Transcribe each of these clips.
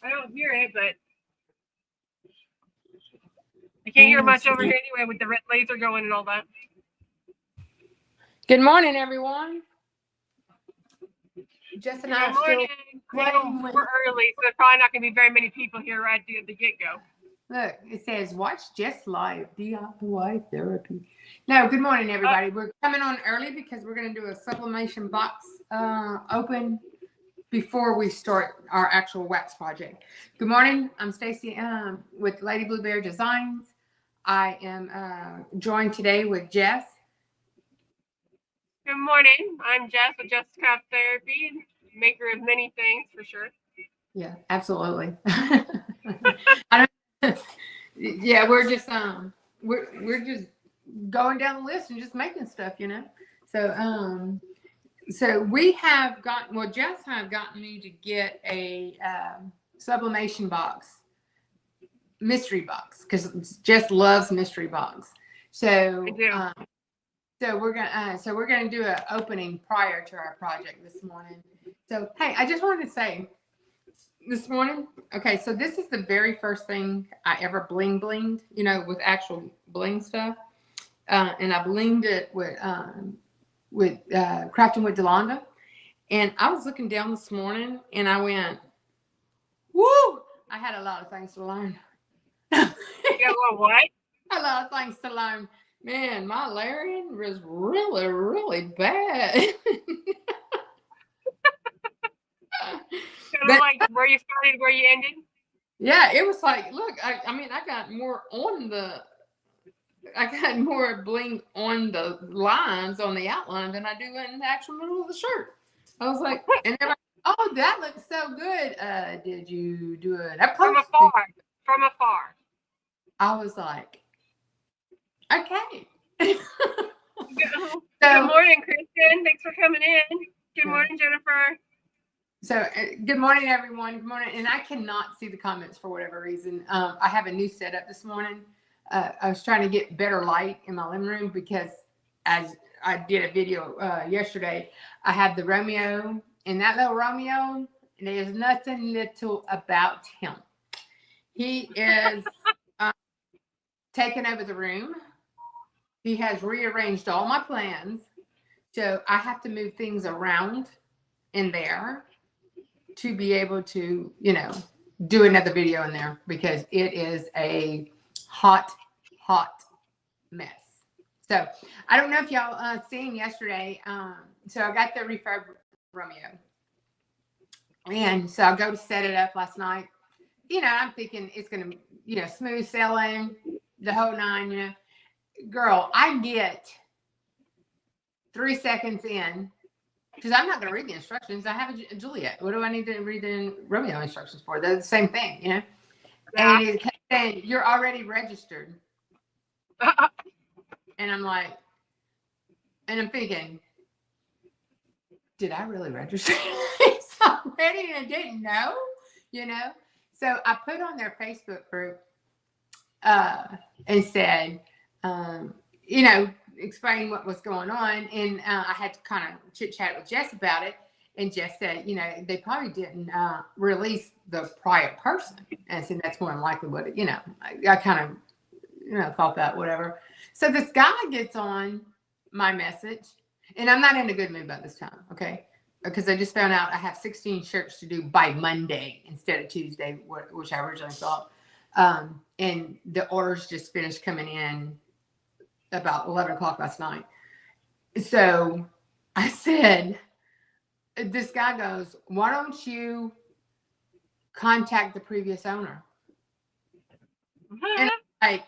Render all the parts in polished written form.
I don't hear it, but I can't hear much over here anyway with the red laser going and all that. Good morning, everyone. Jess and I are still playing. We're early, so there's probably not going to be very many people here right at the get-go. Look, it says, watch Jess live, DIY therapy. No, good morning, everybody. We're coming on early because we're going to do a sublimation box open before we start our actual wax project. Good morning. I'm Stacy with Lady Blue Bear Designs. I am joined today with Jess. Good morning. I'm Jess with Jess Craft Therapy, maker of many things for sure. Yeah, absolutely. Yeah, we're just we're just going down the list and just making stuff, you know. So we have gotten, well, Jess and I have gotten me to get a sublimation box, mystery box, because Jess loves mystery box. So I do. So we're gonna do an opening prior to our project this morning. So hey, I just wanted to say this morning, okay, so this is the very first thing I ever blinged, you know, with actual bling stuff, and I blinged it with Crafting with Delonda, and I was looking down this morning and I went, woo! I had a lot of things to learn. Yeah, well, what? A lot of things to learn. Man, my layering was really, really bad. Kind of like where you started, where you ended? Yeah, it was like, look, I mean, I got more bling on the lines, on the outline, than I do in the actual middle of the shirt. I was like, and they're like, oh, that looks so good. Did you do it up close? From afar. I was like, okay. Good morning, Kristen. Thanks for coming in. Good morning, Jennifer. So good morning, everyone. Good morning. And I cannot see the comments for whatever reason. I have a new setup this morning. I was trying to get better light in my living room because as I did a video yesterday, I have the Romeo, and that little Romeo, there's nothing little about him. He is taking over the room. He has rearranged all my plans. So I have to move things around in there to be able to, you know, do another video in there because it is a hot mess. So I don't know if y'all seen yesterday. So I got the refurb Romeo, and so I go to set it up last night. You know, I'm thinking it's gonna, you know, smooth sailing, the whole nine. You know, girl, I get 3 seconds in. Because I'm not going to read the instructions. I have a Juliet. What do I need to read the Romeo instructions for? They're the same thing, you know? Yeah. And it kept saying, you're already registered. And I'm like, and I'm thinking, did I really register this already and I didn't know? You know? So I put on their Facebook group and said, you know, explain what was going on, and I had to kind of chit chat with Jess about it, and Jess said, you know, they probably didn't release the prior person, and I said that's more than likely what it, you know, I kind of, you know, thought that, whatever. So this guy gets on my message, and I'm not in a good mood by this time, okay, because I just found out I have 16 shirts to do by Monday instead of Tuesday, which I originally thought, and the orders just finished coming in about 11 o'clock last night. So I said, this guy goes, why don't you contact the previous owner? And I'm like,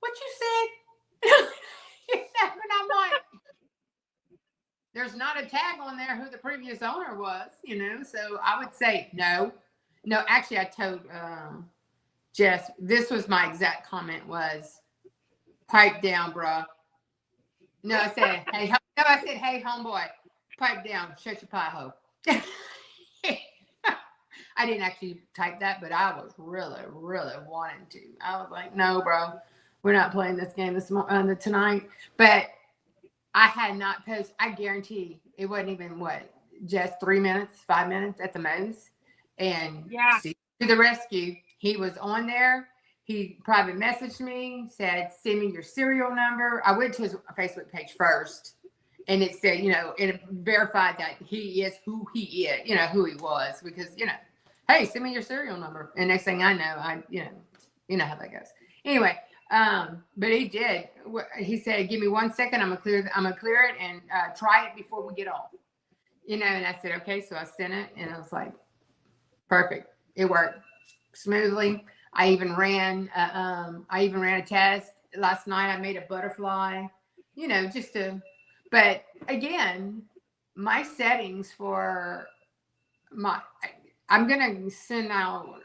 what you said? And I'm like, there's not a tag on there who the previous owner was, you know? So I would say no. Actually I told Jess, this was my exact comment was, pipe down, bruh. No, I said, hey, homeboy, pipe down, shut your pie hole. I didn't actually type that, but I was really, really wanting to. I was like, no, bro, we're not playing this game tonight. But I had not posted, I guarantee it wasn't even just 3 minutes, 5 minutes at the most. And Yeah. see to the rescue. He was on there. He private messaged me, said, send me your serial number. I went to his Facebook page first, and it said, it verified that he is who he is, who he was, because, hey, send me your serial number. And next thing I know, you know how that goes. Anyway, but he did. He said, give me 1 second. I'm gonna clear it and try it before we get off. And I said, okay. So I sent it, and I was like, perfect. It worked smoothly. I even ran a test last night. I made a butterfly, but again, my settings for I'm going to send out,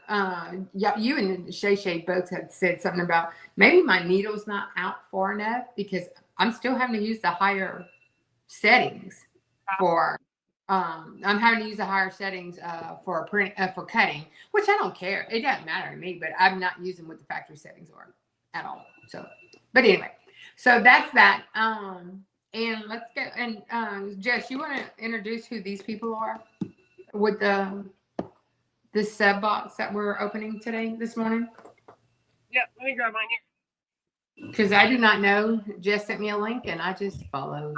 you and Shay both had said something about maybe my needle's not out far enough, because I'm still having to use the higher settings for, I'm having to use the higher settings for cutting, which I don't care. It doesn't matter to me, but I'm not using what the factory settings are at all. So, but anyway, so that's that. And let's go. And Jess, you want to introduce who these people are with this sub box that we're opening this morning? Yep. Let me grab mine here. Because I do not know. Jess sent me a link, and I just followed.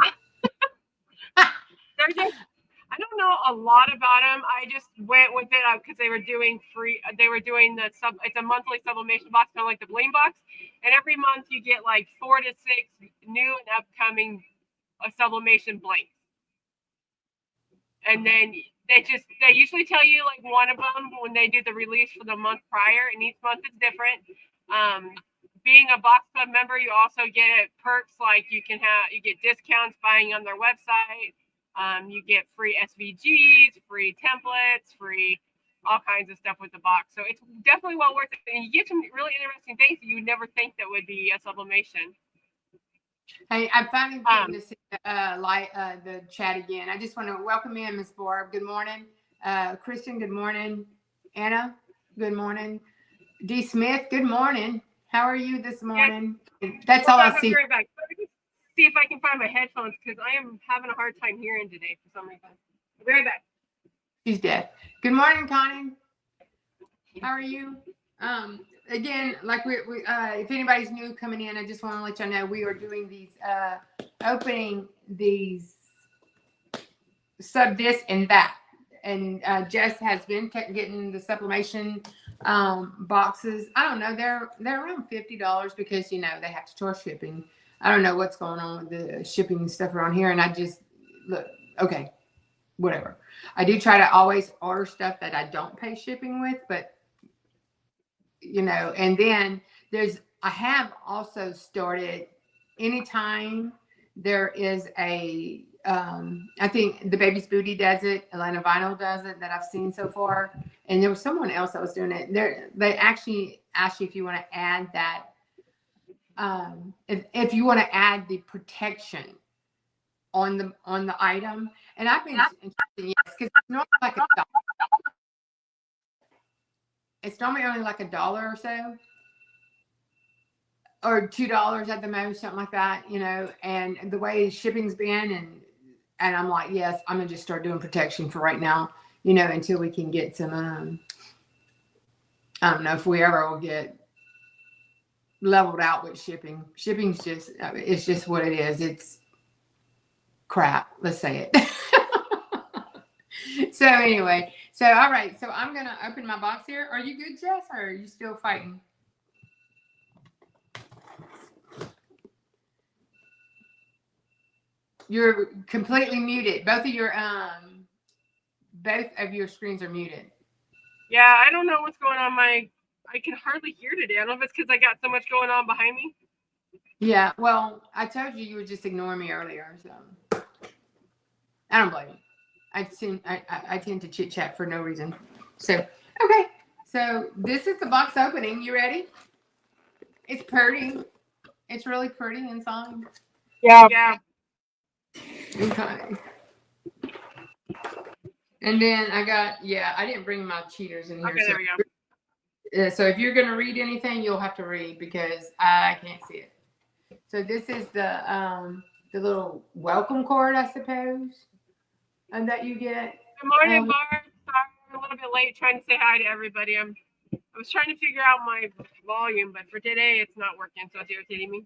I don't know a lot about them. I just went with it because they were doing free. They were doing it's a monthly sublimation box, kind of like the Bling box. And every month you get like 4 to 6 new and upcoming sublimation blanks. And then they usually tell you like one of them when they do the release for the month prior, and each month is different. Being a box club member, you also get perks like you get discounts buying on their website. You get free SVGs, free templates, free all kinds of stuff with the box. So it's definitely well worth it. And you get some really interesting things that you would never think that would be a sublimation. Hey, I'm finally getting to see the chat again. I just want to welcome in Miss Barb. Good morning. Kristen, good morning. Anna, good morning. D. Smith, good morning. How are you this morning? Yeah. That's all I see. Right back. See if I can find my headphones, because I am having a hard time hearing today for some reason. I'll be right back. She's dead. Good morning, Connie. How are you? Again, like if anybody's new coming in, I just want to let y'all know we are doing these opening these this and that, and Jess has been getting the sublimation boxes. I don't know, they're around $50 because they have to charge shipping. I don't know what's going on with the shipping stuff around here, and I just look, okay, whatever. I do try to always order stuff that I don't pay shipping with, but and then I have also started anytime there is a I think the Baby's Booty does it, Elena Vinyl does it, that I've seen so far, and there was someone else that was doing it. They actually ask you if you want to add that, if you want to add the protection on the item, and I've been interested, yes, because it's normally like $1. It's normally only like $1 or so, or $2 at the most, something like that, and the way shipping's been, and I'm like, yes, I'm gonna just start doing protection for right now, until we can get some, I don't know if we ever will get leveled out with shipping. Shipping's it's just what it is. It's crap. Let's say it. So anyway, all right. So I'm going to open my box here. Are you good, Jess, or are you still fighting? You're completely muted. Both of your screens are muted. Yeah, I don't know what's going on. I can hardly hear today. I don't know if it's because I got so much going on behind me. Yeah, well, I told you would just ignore me earlier, so I don't blame you. I tend to chit chat for no reason. So, okay. So this is the box opening. You ready? It's pretty. It's really pretty inside. Yeah. Okay. And then I didn't bring my cheaters in here. Okay, there we go. So if you're going to read anything, you'll have to read because I can't see it. So this is the little welcome card, I suppose. that you get. Good morning, Barb. Sorry, I'm a little bit late trying to say hi to everybody. I was trying to figure out my volume, but for today it's not working, so it's irritating me.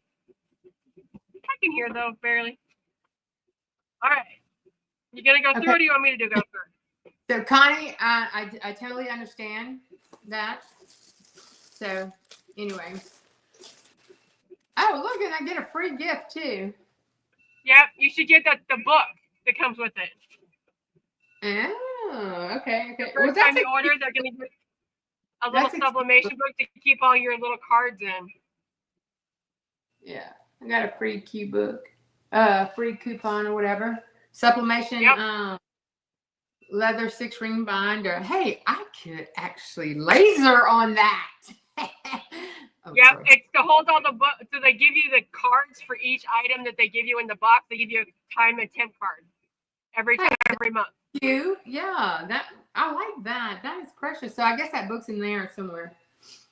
I can hear though, barely. All right. You gonna go through, or do you want me to go through? So Connie, I totally understand that. So anyway. Oh, look, and I get a free gift too. Yep, you should get the book that comes with it. Oh, okay. The first time you order, they're gonna get a little sublimation book to keep all your little cards in. Yeah, I got a free Q book, free coupon or whatever. Sublimation, yep. Leather 6-ring binder. Hey, I could actually laser on that. Yep, sorry. It's to hold all the books. So they give you the cards for each item that they give you in the box. They give you a time and temp card every month. Cute. Yeah, that I like that. That is precious. So I guess that book's in there somewhere.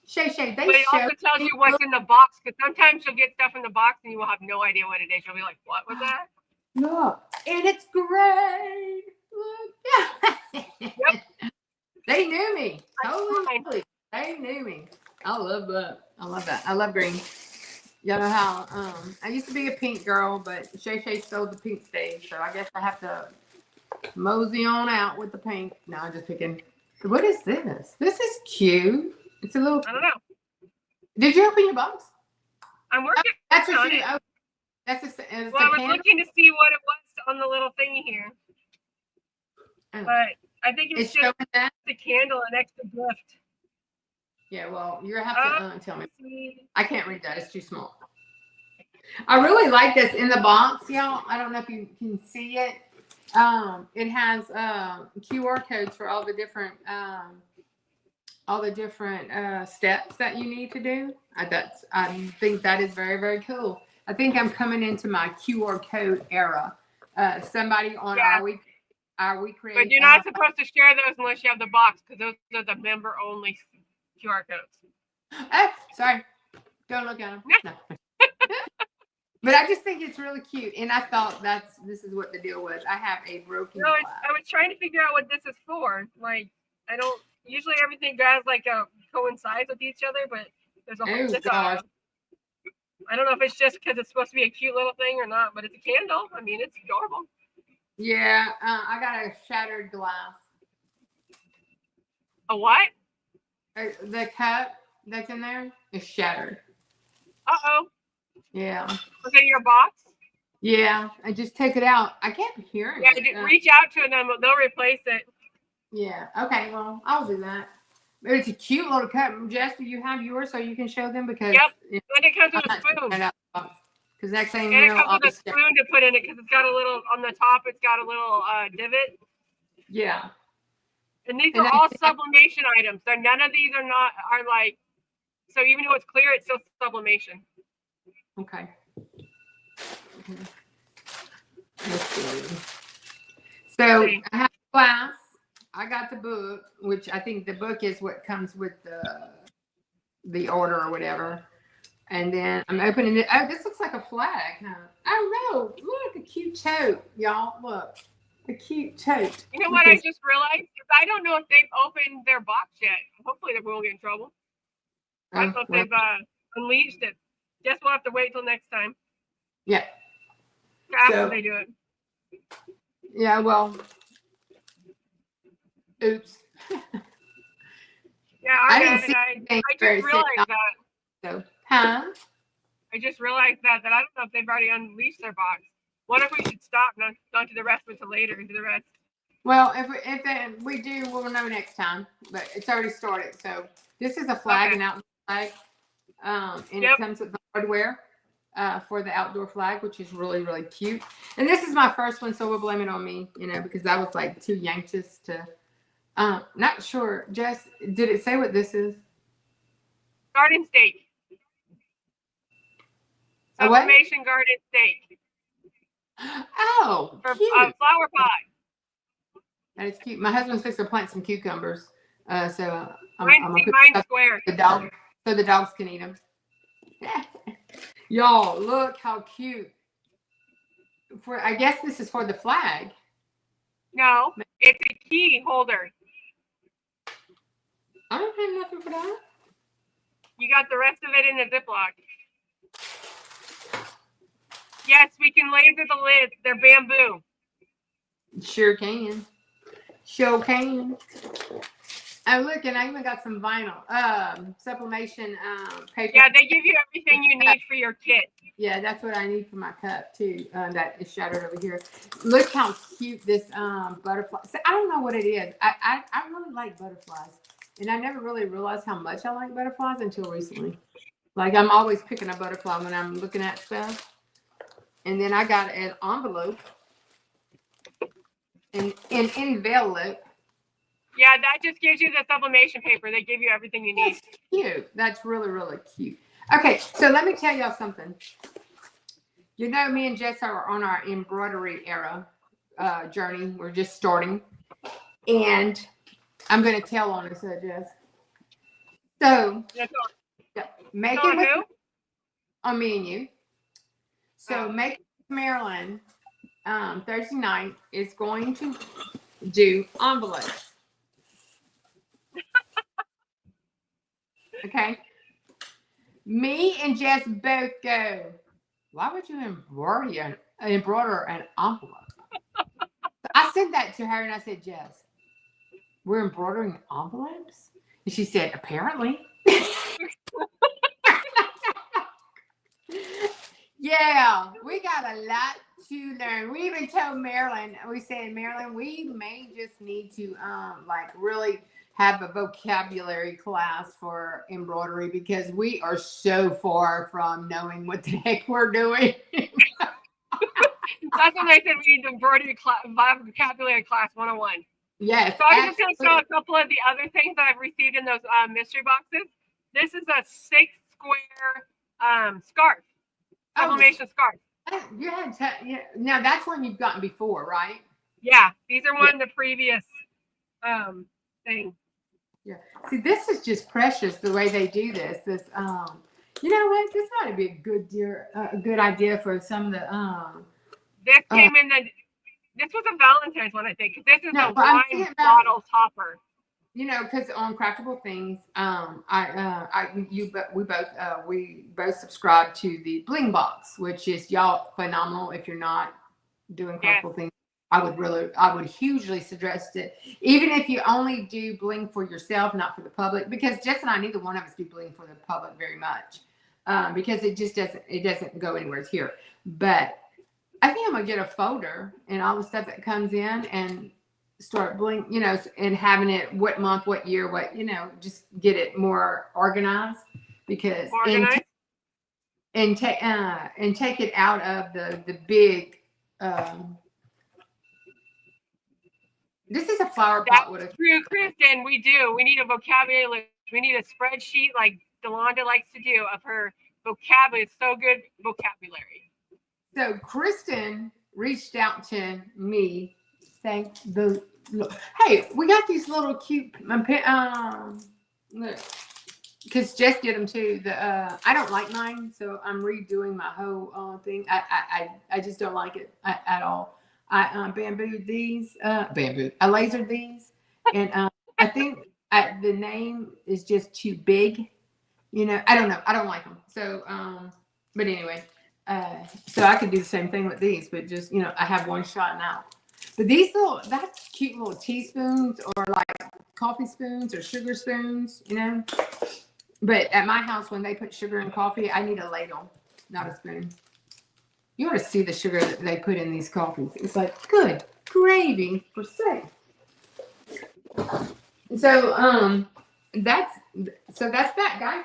Shay, but it also tells you what's in the box, because sometimes you'll get stuff in the box and you will have no idea what it is. You'll be like, "What was that?" Look, and it's great. Look. Yep. They knew me. Totally. They knew me. I love that. I love that. I love green. You know how I used to be a pink girl, but Shay stole the pink stage, so I guess I have to mosey on out with the pink. No, I'm just picking. What is this? This is cute. It's a little. I don't know. Did you open your box? I'm working. That's what on you. it. Oh, that's a. Well, I was looking to see what it was on the little thingy here, but I think it's just a candle, an extra gift. Yeah, well, you're gonna have to tell me. I can't read that; it's too small. I really like this in the box, y'all. I don't know if you can see it. It has QR codes for all the different steps that you need to do. I think that is very, very cool. I think I'm coming into my QR code era. Somebody on our we create. But you're not supposed to share those unless you have the box, because those are the member only QR codes. Oh, sorry. Don't look at them. No. But I just think it's really cute, and I thought this is what the deal was. I have a broken glass. I was trying to figure out what this is for. Like, I don't usually everything does coincides with each other, but there's a whole gosh. I don't know if it's just because it's supposed to be a cute little thing or not, but it's a candle. I mean, it's adorable. Yeah, I got a shattered glass. A what? The cup that's in there is shattered. Uh-oh. Yeah. Was it your box? Yeah, I just take it out. I can't hear it. Yeah, reach out to them. They'll replace it. Yeah. Okay. Well, I'll do that. But it's a cute little cup. Jess, do you have yours so you can show them? Because yep. And it comes with a spoon. Because next thing you know, it comes with a spoon to put in it, because it's got a little on the top. It's got a little divot. Yeah. And these are all sublimation items. So none of these are like. So even though it's clear, it's still sublimation. Okay. Let's see. So I have glass. I got the book, which I think the book is what comes with the order or whatever. And then I'm opening it. Oh, this looks like a flag, huh? Oh no! Look, a cute tote, y'all. Look, a cute tote. You know what I just realized? I don't know if they've opened their box yet. Hopefully, they won't get in trouble. I don't know if they've unleashed it. Guess we'll have to wait till next time. Yeah. After they do it. Yeah, well. Oops. Yeah, I just realized that. So, huh? I just realized that I don't know if they've already unleashed their box. What if we should stop, not do the rest until later, and do the rest? Well, if we do, we'll know next time. But it's already started. So this is a flag, an outdoor flag. And it comes with the hardware for the outdoor flag, which is really, really cute. And this is my first one, so we'll blame it on me, because I was like too anxious to. Not sure. Jess, did it say what this is? Garden stake. Sublimation garden stake. Oh, for a flower pot. That is cute. My husband's fixing to plant some cucumbers, so I'm gonna put square. So the dogs can eat them. Y'all, look how cute. I guess this is for the flag. No, it's a key holder. I don't have nothing for that. You got the rest of it in a Ziploc. Yes, we can laser the lids. They're bamboo. Sure can. Sure can. Oh, look, and I even got some vinyl. Sublimation paper. Yeah, they give you everything you need for your kit. Yeah, that's what I need for my cup too. That is shattered over here. Look how cute this butterfly. So I don't know what it is. I really like butterflies, and I never really realized how much I like butterflies until recently. Like I'm always picking a butterfly when I'm looking at stuff. And then I got an envelope, an envelope. Yeah, that just gives you the sublimation paper. They give you everything you need. That's cute. That's really, really cute. Okay, so let me tell y'all something. You know, me and Jess are on our embroidery era journey. We're just starting. And I'm going to tell on us, Jess. So, make it with on me and you. So, Make Maryland Thursday night is going to do envelopes. Okay. Me and Jess both go, why would you embroider an envelope? I said that to her and I said, Jess, we're embroidering envelopes? And she said, apparently. Yeah, we got a lot to learn. We even told Marilyn, we said, Marilyn, we may just need to like really have a vocabulary class for embroidery because we are so far from knowing what the heck we're doing. That's when I said we need embroidery vocabulary class 101. Yes. So I'm just going to show a couple of the other things that I've received in those mystery boxes. This is a 6-square scarf, sublimation scarf. Yeah. Now that's one you've gotten before, right? Yeah, these are one of the previous things. Yeah. See, this is just precious the way they do this. This, you know what? This ought to be a good idea for some of the. This came in the. This was a Valentine's one, I think. This is a wine bottle topper. You know, because on Craftable Things, we both subscribe to the Bling Box, which is y'all phenomenal. If you're not doing Craftable Things, I would hugely suggest it. Even if you only do bling for yourself, not for the public, because Jess and I, neither one of us do bling for the public very much, because it just doesn't go anywhere here. But I think I'm gonna get a folder and all the stuff that comes in and start bling, you know, and having it what month, what year, what, you know, just get it more organized because and take it out of the big. This is a flower pot. That's true, Kristen. We do. We need a vocabulary list. We need a spreadsheet like Delonda likes to do of her vocabulary. It's so good vocabulary. So Kristen reached out to me saying, hey, we got these little cute, look, because Jess did them too. I don't like mine, so I'm redoing my whole thing. I just don't like it at all. I bambooed these, I lasered these, and I think the name is just too big. You know, I don't know. I don't like them. So, but anyway. So I could do the same thing with these, but just, you know, I have one shot now. But these that's cute little teaspoons or like coffee spoons or sugar spoons, you know. But at my house, when they put sugar in coffee, I need a ladle, not a spoon. You ought to see the sugar that they put in these coffees. It's like good gravy for sale. So that's that, guys.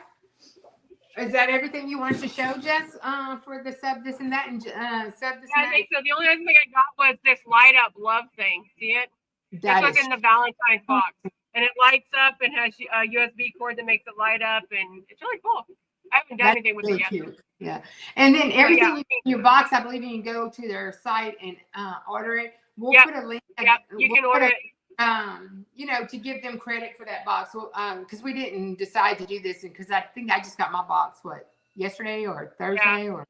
Is that everything you wanted to show, Jess, for the sub this and that and sub this and that? I think so. The only other thing I got was this light up love thing. See it? It's like in the Valentine's box. And it lights up and has a USB cord that makes it light up. And it's really cool. I haven't done anything with it yet. Cute. Yeah. And then everything in your box, I believe you can go to their site and order it. We'll put a link. You can order it. You know, to give them credit for that box. Because we didn't decide to do this because I think I just got my box, yesterday or Thursday or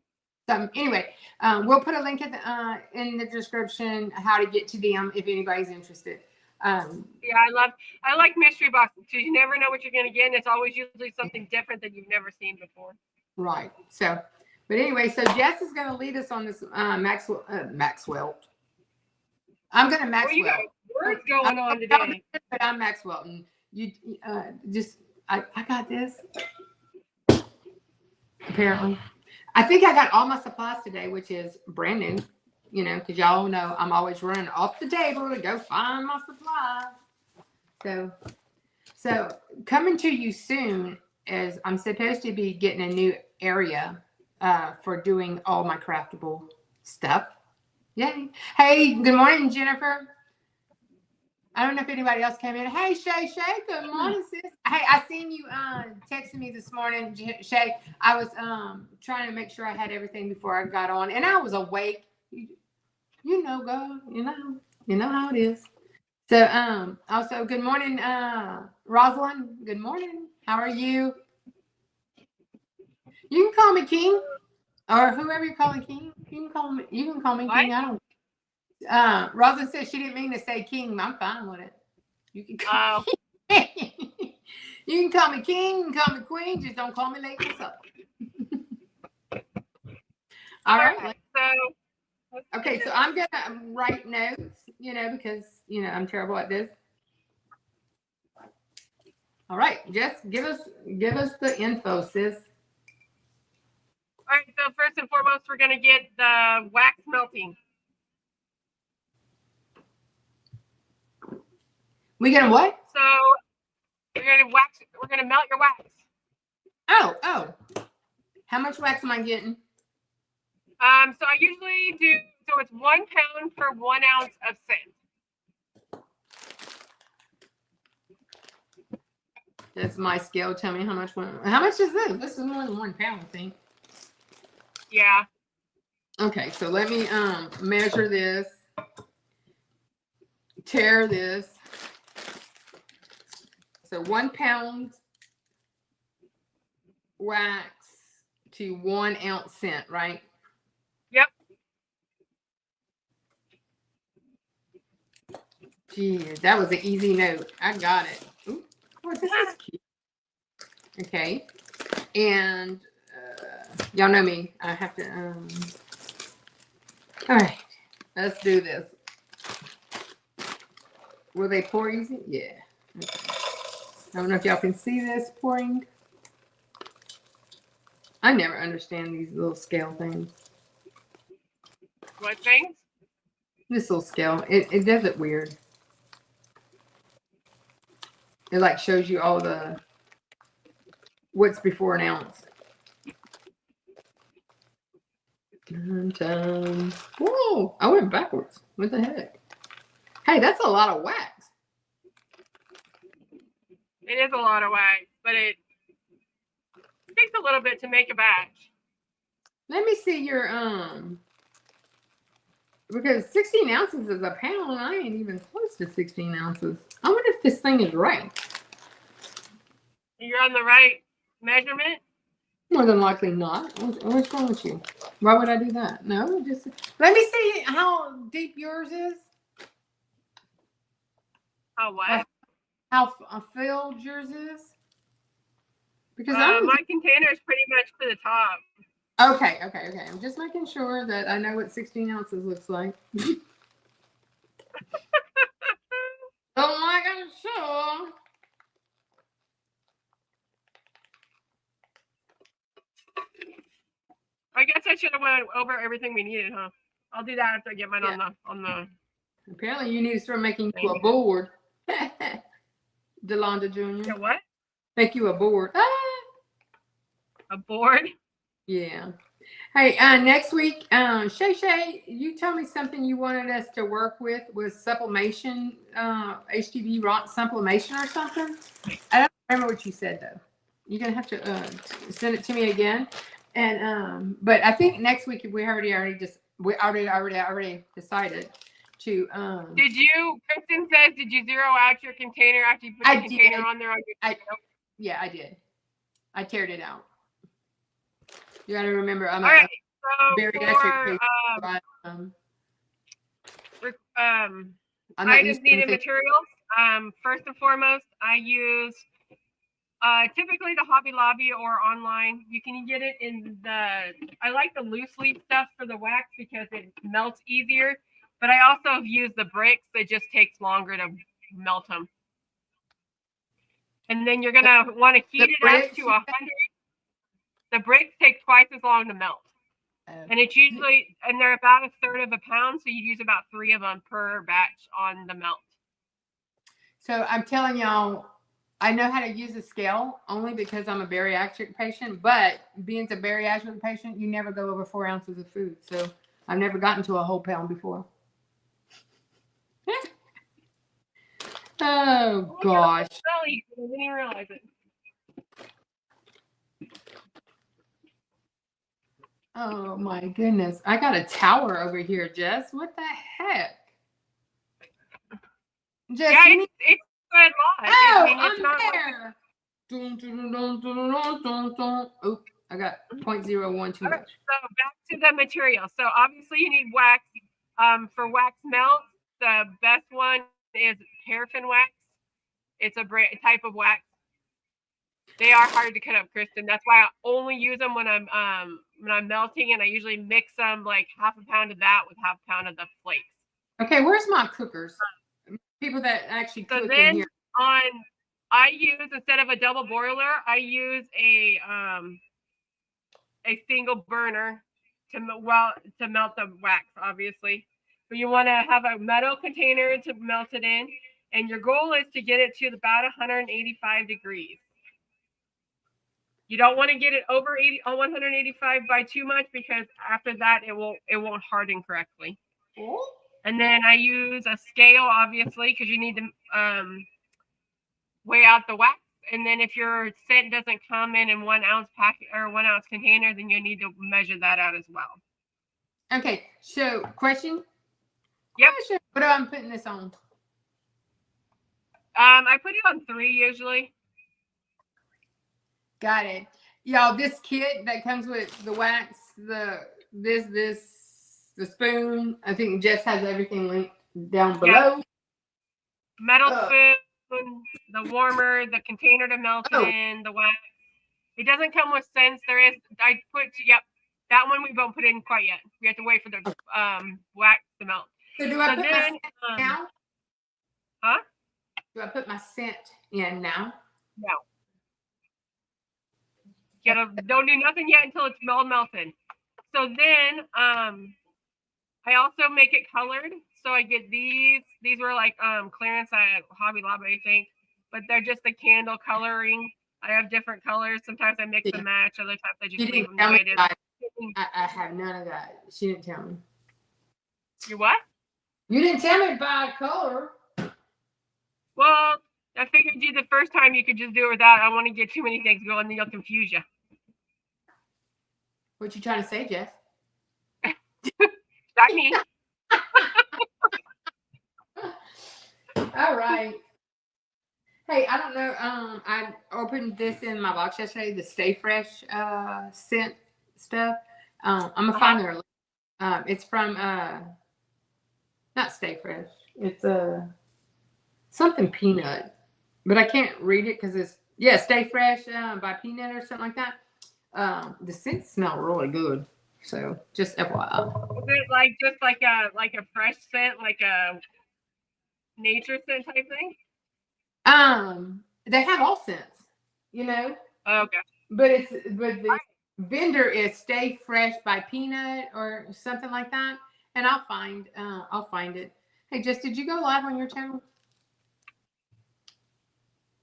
Anyway, we'll put a link in the description how to get to them if anybody's interested. Yeah, I like mystery boxes too. You never know what you're gonna get, and it's always usually something different that you've never seen before. Right. So, but anyway, so Jess is going to lead us on this Maxwell. I'm going to Maxwell. Well, you got words going on today. But I'm Maxwell, and you I got this. Apparently, I think I got all my supplies today, which is brand new. You know, because y'all know I'm always running off the table to go find my supplies. So coming to you soon is I'm supposed to be getting a new area for doing all my craftable stuff. Yay. Hey, good morning, Jennifer. I don't know if anybody else came in. Hey, Shay, good morning, sis. Hey, I seen you texting me this morning, Shay. I was trying to make sure I had everything before I got on, and I was awake. You know, God, you know how it is. So, also, good morning, Rosalind. Good morning. How are you? You can call me King, or whoever you're calling King. You can call me King. I don't. Rosalind said she didn't mean to say King. I'm fine with it. You can call me. You can call me King. You can call me Queen. Just don't call me Lady. What's up? All right. Okay, so I'm gonna write notes, because I'm terrible at this. All right, Jess, give us the info, sis. All right, so first and foremost, we're gonna get the wax melting. We gonna what? So we're gonna melt your wax. Oh. How much wax am I getting? So I usually do. So it's 1 pound per 1 ounce of scent. That's my scale. Tell me how much is this? This is more than 1 pound, I think. Yeah. Okay, so let me measure this. Tear this. So 1 pound wax to 1 ounce scent, right? Yep. Gee, that was an easy note. I got it. Ooh, oh, this is cute. Okay, and y'all know me. I have to. All right, let's do this. Will they pour easy? Yeah. Okay. I don't know if y'all can see this pouring. I never understand these little scale things. What things? This little scale, it does it weird. It like shows you all the what's before an ounce. And, whoa! I went backwards. What the heck? Hey, that's a lot of wax. It is a lot of wax, but it takes a little bit to make a batch. Let me see your because 16 ounces is a pound. I ain't even close to 16 ounces. I wonder if this thing is right. You're on the right measurement? More than likely not. What's wrong with you? Why would I do that? No, just let me see how deep yours is. How what? How filled yours is? Because my container is pretty much to the top. Okay. I'm just making sure that I know what 16 ounces looks like. Oh my gosh, sure. I guess I should have went over everything we needed, huh? I'll do that after I get mine on the. Apparently, you need to start making you a board. Delonda Jr. Yeah, what? Make you a board. A board? Yeah. Hey, next week, Shay, you told me something you wanted us to work with was sublimation, HTV rock sublimation or something. I don't remember what you said though. You're gonna have to send it to me again. And but I think next week we already decided to. Did you? Kristen says, did you zero out your container after you put the container on there? Yeah, I did. I teared it out. You got to remember, I'm all right. bariatric patient. Items needed materials. First and foremost, I use typically the Hobby Lobby or online. You can get it in I like the loose leaf stuff for the wax because it melts easier. But I also have used the bricks that just takes longer to melt them. And then you're gonna want to heat it up to 100. The bricks take twice as long to melt. And it's usually, and they're about 1/3 of a pound, so you use about 3 of them per batch on the melt. So I'm telling y'all, I know how to use a scale only because I'm a bariatric patient, but being a bariatric patient, you never go over 4 ounces of food. So I've never gotten to a whole pound before. Oh gosh. I didn't even realize it. Oh my goodness. I got a tower over here, Jess. What the heck? Jess, yeah, it's a lot. Oh, it's I'm not there. Oh, I got 0.01 too much. So back to the material. So obviously you need wax. For wax melt, the best one is paraffin wax. It's a type of wax. They are hard to cut up, Kristen. That's why I only use them when I'm melting, and I usually mix them like 1/2 pound of that with 1/2 pound of the flakes. Okay, where's my cookers? People that actually cook in here. I use, instead of a double boiler, I use a single burner to melt the wax, obviously. But you want to have a metal container to melt it in, and your goal is to get it to about 185 degrees. You don't want to get it over 185 by too much, because after that it won't harden correctly. Oh. And then I use a scale, obviously, because you need to weigh out the wax. And then if your scent doesn't come in 1 ounce packet or 1 ounce container, then you need to measure that out as well. Okay, so question. Yep. What am I putting this on? I put it on 3 usually. Got it. Y'all, this kit that comes with the wax, the spoon. I think Jess has everything linked down below. Yep. Metal spoon, the warmer, the container to melt it in, the wax. It doesn't come with scents. That one we won't put in quite yet. We have to wait for the wax to melt. So do I put my scent now? Huh? Do I put my scent in now? No. Don't do nothing yet until it's all melted. So then I also make it colored. So I get these. These were like clearance at Hobby Lobby, I think. But they're just the candle coloring. I have different colors. Sometimes I mix and match. Other times I just leave them the way it is. I have none of that. She didn't tell me. You what? You didn't tell me by color. Well, I figured the first time you could just do it without. I don't want to get too many things going, and then you'll confuse you. What you trying to say, Jess? Not me. All right. Hey, I don't know. I opened this in my box yesterday, the Stay Fresh scent stuff. I'm gonna find their link. It's from not Stay Fresh. It's something peanut, but I can't read it because it's Stay Fresh by Peanut or something like that. The scents smell really good. So just FYI. Is it just like a fresh scent, like a nature scent type thing? They have all scents, you know. Oh, okay. But the vendor is Stay Fresh by Peanut or something like that, and I'll find it. Hey, Jess, did you go live on your channel?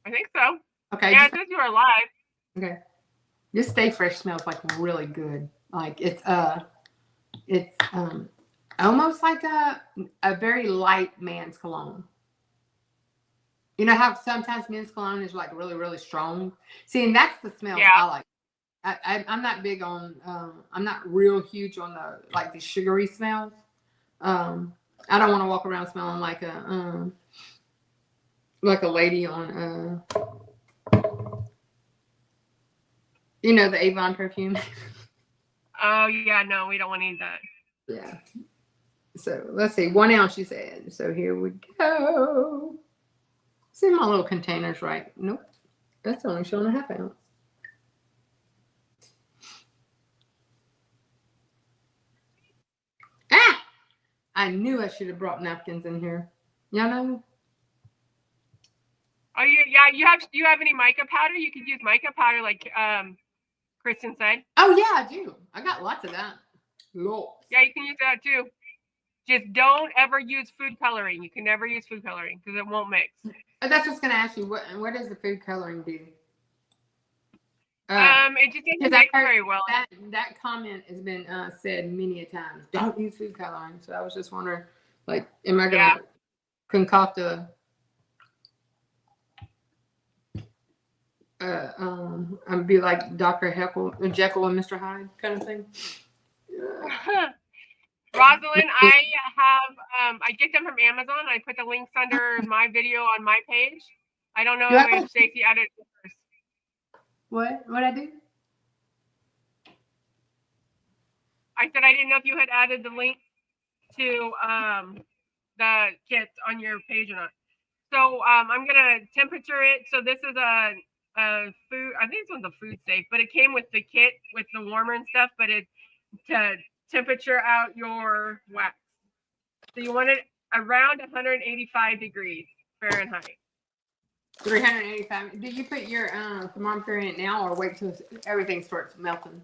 I think so. Okay. Yeah, it says you are live. Okay. This Stay Fresh smells like really good. Like it's almost like a very light man's cologne. You know how sometimes men's cologne is like really, really strong? See, and that's the smell I like. I'm not big on, I'm not real huge on the sugary smells. I don't want to walk around smelling like a lady on, the Avon perfume. Oh yeah, no, we don't want to eat that. Yeah. So let's see, 1 ounce you said. So here we go. See my little containers, right? Nope. That's only showing a half ounce. Ah! I knew I should have brought napkins in here. Y'all know? Oh, you have any mica powder? You could use mica powder, like Kristen said. Oh yeah, I do. I got lots of that. Lots. Yeah, you can use that too. Just don't ever use food coloring. You can never use food coloring because it won't mix. That's what's gonna ask you. What does the food coloring do? It just doesn't mix very well. That comment has been said many a times. Don't use food coloring. So I was just wondering, like, am I gonna concoct a I'd be like Dr. Jekyll and Mr. Hyde kind of thing? Rosalind, I get them from Amazon. I put the links under my video on my page. I don't know if Stacey added it first. What I do? I said I didn't know if you had added the link to the kits on your page or not. So I'm gonna temperature it. So this is a food. I think this one's a food safe, but it came with the kit with the warmer and stuff. But it to temperature out your wax. So you want it around 185 degrees Fahrenheit. 385. Did you put your thermometer in it now, or wait till everything starts melting?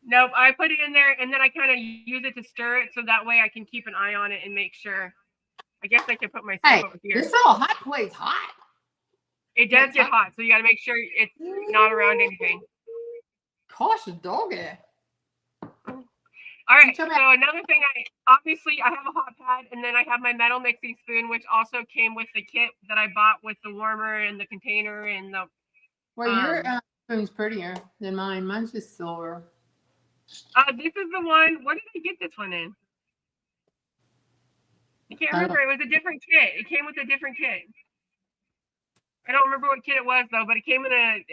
Nope, I put it in there, and then I kind of use it to stir it, so that way I can keep an eye on it and make sure. I guess I can put my stuff over here. This little hot plate's hot. It does get hot, so you got to make sure it's not around anything. Cautious doggy. All right, so another thing, obviously I have a hot pad, and then I have my metal mixing spoon, which also came with the kit that I bought with the warmer and the container and the. Well, your spoon's prettier than mine. Mine's just silver. This is the one. What did I get this one in? I can't remember. It was a different kit. It came with a different kit. I don't remember what kit it was though, but it came in a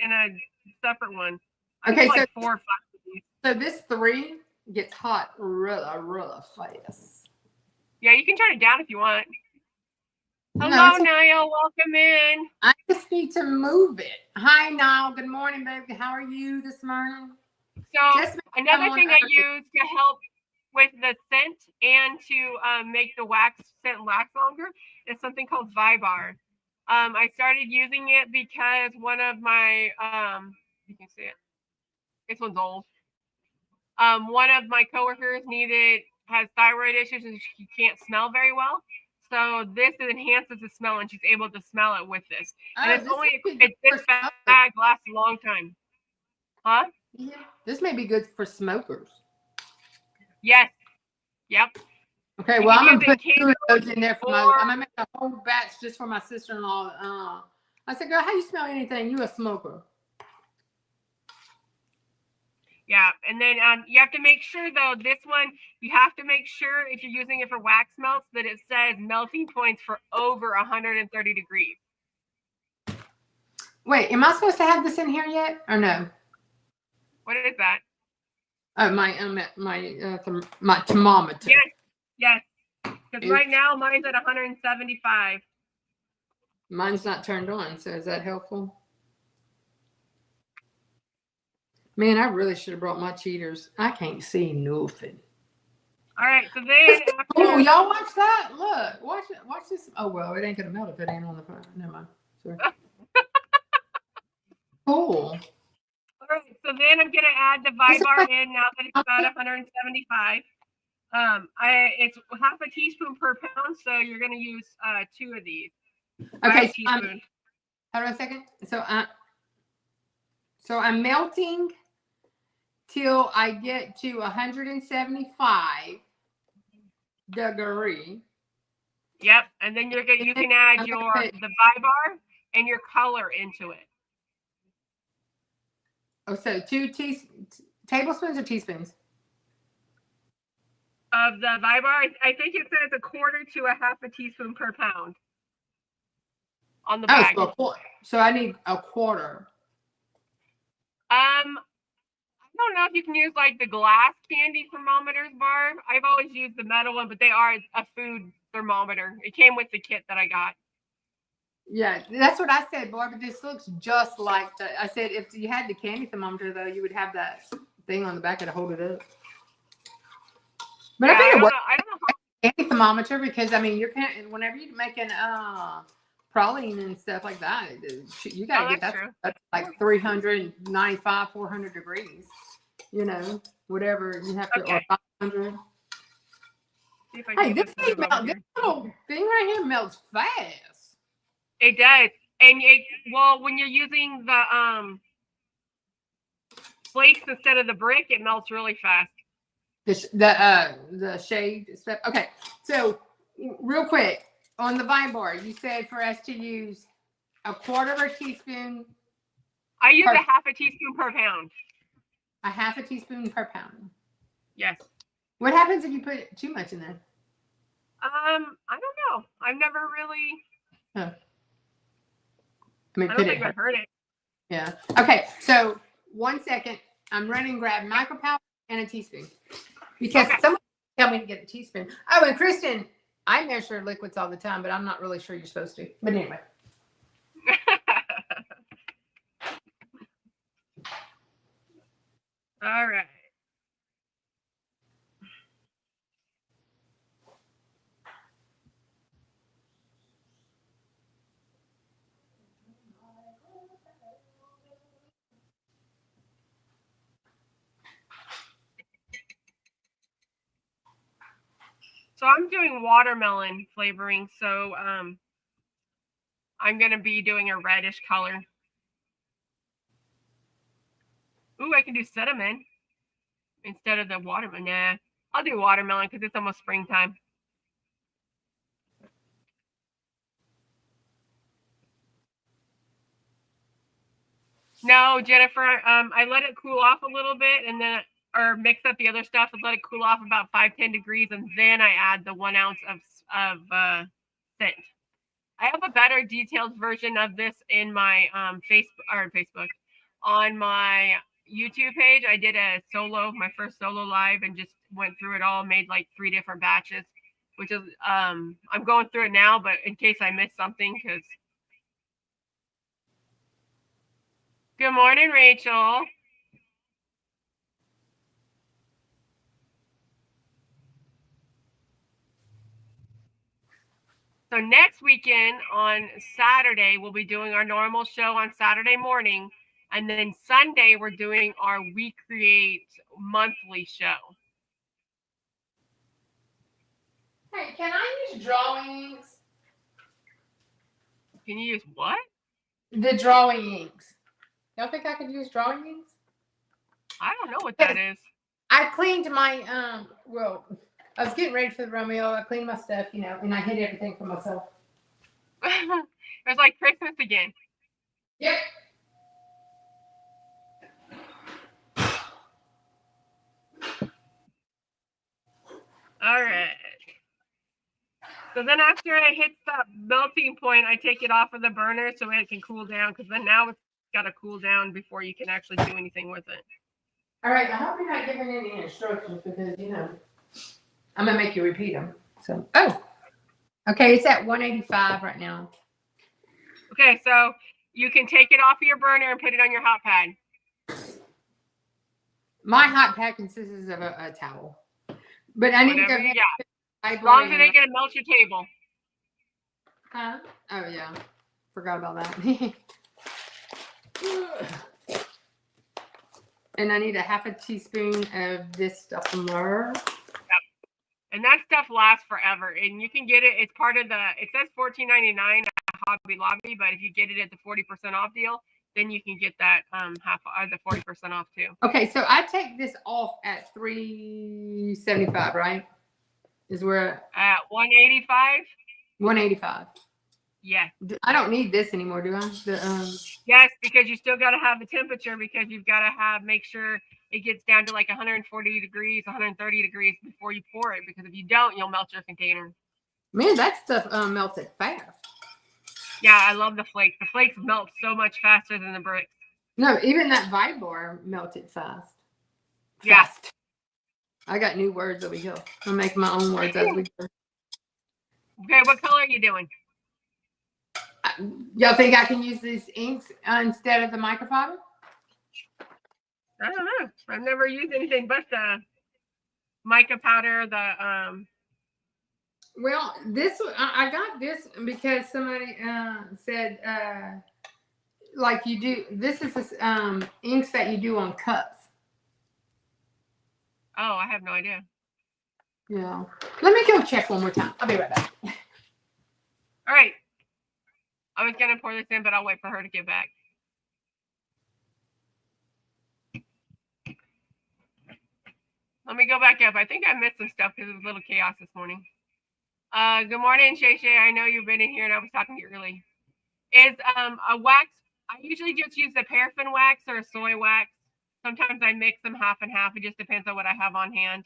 separate one. Okay, so like 4 or 5 of these. So this 3 gets hot really fast. Yeah, you can turn it down if you want. Hello, Niall. Welcome in. I just need to move it. Hi, Niall. Good morning, baby. How are you this morning? So another thing I use to help with the scent and to make the scent last longer is something called Vibar. I started using it because one of my you can see it. This one's old. One of my coworkers has thyroid issues and she can't smell very well. So this enhances the smell, and she's able to smell it with this. And this bag lasts a long time. Huh? Yeah. This may be good for smokers. Yes. Yep. Okay, well, I'm gonna put 2 of those in there I'm gonna make a whole batch just for my sister-in-law. I said, girl, how you smell anything? You a smoker. Yeah, and then you have to make sure though, this one, you have to make sure if you're using it for wax melts that it says melting points for over 130 degrees. Wait, am I supposed to have this in here yet or no? What is that? Oh, my thermometer. Yes. Because right now mine's at 175. Mine's not turned on, so is that helpful? Man, I really should have brought my cheaters. I can't see nothing. All right, so then oh, y'all watch that? Look, watch it. Watch this. Oh well, it ain't gonna melt if it ain't on the phone. Never mind. Sorry. Cool. All right, so then I'm gonna add the Vibar in now that it's about 175. It's half a teaspoon per pound, so you're gonna use 2 of these. Okay. Hold on a second. So I'm melting till I get to 175 degrees. Yep, and then you can add the Vibar and your color into it. Oh, so 2 tablespoons or teaspoons? Of the Vibar, I think it says 1/4 to 1/2 teaspoon per pound on the bag. So I need 1/4. I'm don't know if you can use like the glass candy thermometers, Barb. I've always used the metal one, but they are a food thermometer. It came with the kit that I got. Yeah, that's what I said, boy. But this looks just like the. I said if you had the candy thermometer, though, you would have that thing on the back to hold it up. But Yeah, I bet it works. I don't know how. Candy thermometer because I mean you're whenever you're making praline and stuff like that, you gotta get that True. up to like 395, 400 degrees. You know, whatever you have to, Okay. or 500. See if I Hey, can this get thing this little thing right here melts fast. It does, and when you're using the flakes instead of the brick, it melts really fast. The shade stuff. Okay, so real quick on the Vine bar, you said for us to use a quarter of a teaspoon. I use a half a teaspoon per pound. A half a teaspoon per pound. Yes. What happens if you put too much in there? I don't know. I've never really. Huh. I mean, I don't think I've heard it. Yeah. Okay. So 1 second. I'm running and grab micropowder and a teaspoon because someone tell me to get a teaspoon. Oh, and Kristen, I measure liquids all the time, but I'm not really sure you're supposed to. But anyway. All right. So I'm doing watermelon flavoring. So I'm going to be doing a reddish color. Ooh, I can do cinnamon instead of the watermelon. Nah, I'll do watermelon because it's almost springtime. No, Jennifer, I let it cool off a little bit and then, or mix up the other stuff and let it cool off about 5-10 degrees. And then I add the 1 ounce of scent. I have a better detailed version of this in my Facebook on my YouTube page. I did my first solo live, and just went through it all, made like 3 different batches, which is I'm going through it now, but in case I missed something, because good morning, Rachel. So next weekend on Saturday, we'll be doing our normal show on Saturday morning. And then Sunday, we're doing our We Create monthly show. Hey, can I use drawing inks? Can you use what? The drawing inks. Y'all think I could use drawing inks? I don't know what that is. I cleaned my, I was getting ready for the Romeo. I cleaned my stuff, and I hid everything for myself. It was like Christmas again. Yep. All right. So then after it hits that melting point, I take it off of the burner so it can cool down, because then now it's got to cool down before you can actually do anything with it. All right. I hope you're not giving any instructions because, I'm going to make you repeat them. So, okay. It's at 185 right now. Okay. So you can take it off of your burner and put it on your hot pad. My hot pad consists of a towel. But I need to go ahead. Yeah. As long as it ain't going to melt your table. Huh? Oh, yeah. Forgot about that. And I need a half a teaspoon of this stuff more. Yep. And that stuff lasts forever. And you can get it. It's part of it says $14.99 at Hobby Lobby, but if you get it at the 40% off deal, then you can get that the 40% off too. Okay, so I take this off at $3.75, right? Is where at $185? $185. Yeah. I don't need this anymore, do I? Yes, because you still got to have the temperature, because you've got to make sure it gets down to like 140 degrees, 130 degrees before you pour it, because if you don't, you'll melt your container. Man, that stuff melted fast. Yeah, I love the flakes. The flakes melt so much faster than the bricks. No, even that Vine bar melted fast. Yeah. Fast. I got new words over here. I'm making my own words as we go. Okay, what color are you doing? Y'all think I can use these inks instead of the micropowder? I don't know. I've never used anything but the mica powder, Well, this I got this because somebody said like you do. This is inks that you do on cups. Oh, I have no idea. Yeah. Let me go check one more time. I'll be right back. All right. I was going to pour this in, but I'll wait for her to get back. Let me go back up. I think I missed some stuff because it was a little chaos this morning. Good morning, Shay Shay. I know you've been in here and I was talking to you early. Is a wax, I usually just use the paraffin wax or a soy wax. Sometimes I mix them half and half. It just depends on what I have on hand.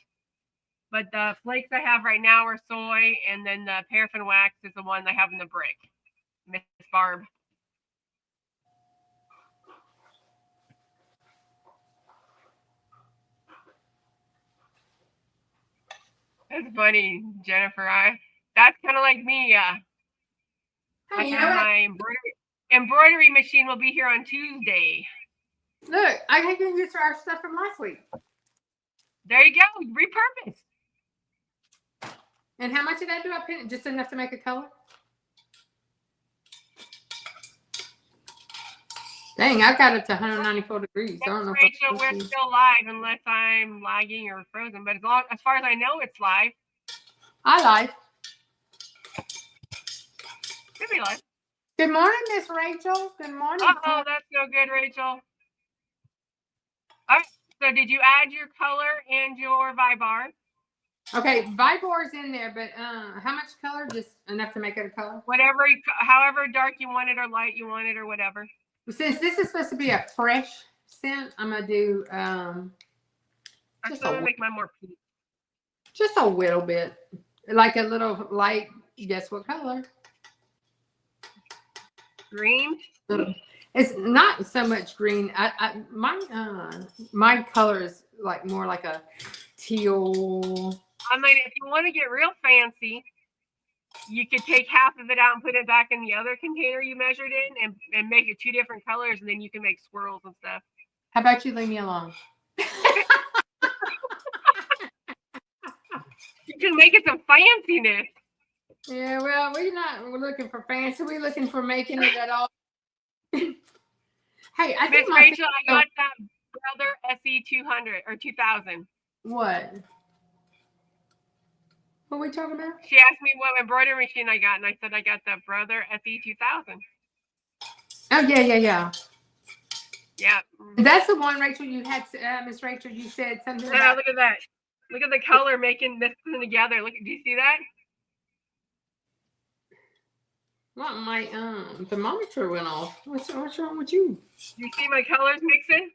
But the flakes I have right now are soy, and then the paraffin wax is the one I have in the brick. Miss Barb. That's funny, Jennifer. That's kind of like me. Hey, you know what? My embroidery machine will be here on Tuesday. Look, I can use our stuff from last week. There you go. Repurpose. And how much did I do? I painted just enough to make a color. Dang, I got it to 194 degrees. I don't know. Rachel, we're still live unless I'm lagging or frozen. But as far as I know, it's live. I live. Could be live. Good morning, Miss Rachel. Good morning. Oh, that's no good, Rachel. All right. So did you add your color and your Vibar? Okay, Vibor's in there, but how much color? Just enough to make it a color? Whatever, however dark you want it or light you want it or whatever. Since this is supposed to be a fresh scent, I'm gonna do I'm gonna make mine more pink. Just a little bit, like a little light. Guess what color? Green. It's not so much green. My color is like more like a teal. I mean, if you want to get real fancy, you could take half of it out and put it back in the other container you measured in and make it 2 different colors, and then you can make swirls and stuff. How about you leave me alone? You can make it some fanciness. Yeah, well, we're looking for fancy. We're looking for making it at all. Hey, I think Miss Rachel, I got that Brother SE 200 or 2000. What? What are we talking about? She asked me what embroidery machine I got, and I said I got the Brother SE 2000. Oh, yeah. Yeah. That's the one, Rachel, you had, Miss Rachel, you said something about. Look at that. Look at the color mixing together. Look, do you see that? Well, my thermometer went off. What's wrong with you? You see my colors mixing?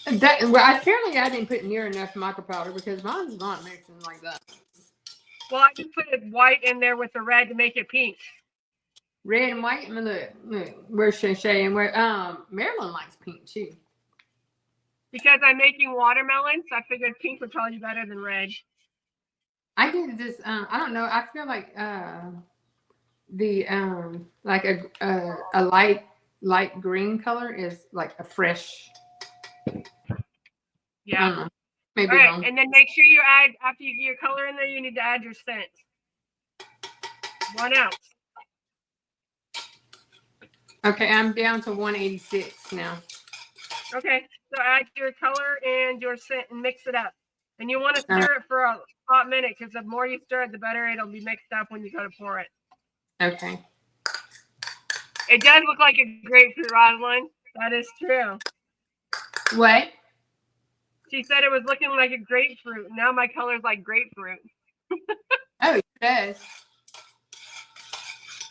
Apparently I didn't put near enough mica powder because mine's not mixing like that. Well, I just put white in there with the red to make it pink. Red and white. I mean, look, where's Shay and where Marilyn likes pink too. Because I'm making watermelons, I figured pink would probably be better than red. I did this. I don't know. I feel like the like a light green color is like a fresh. Yeah. I don't know. Maybe all right, wrong. and then make sure you add, after you get your color in there, you need to add your scent. 1 ounce. Okay, I'm down to 186 now. Okay, so add your color and your scent and mix it up. And you want to stir it for a hot minute because the more you stir it, the better it'll be mixed up when you go to pour it. Okay. It does look like a grapefruit, Rosalind. That is true. What? She said it was looking like a grapefruit. Now my color's like grapefruit. Oh, it does.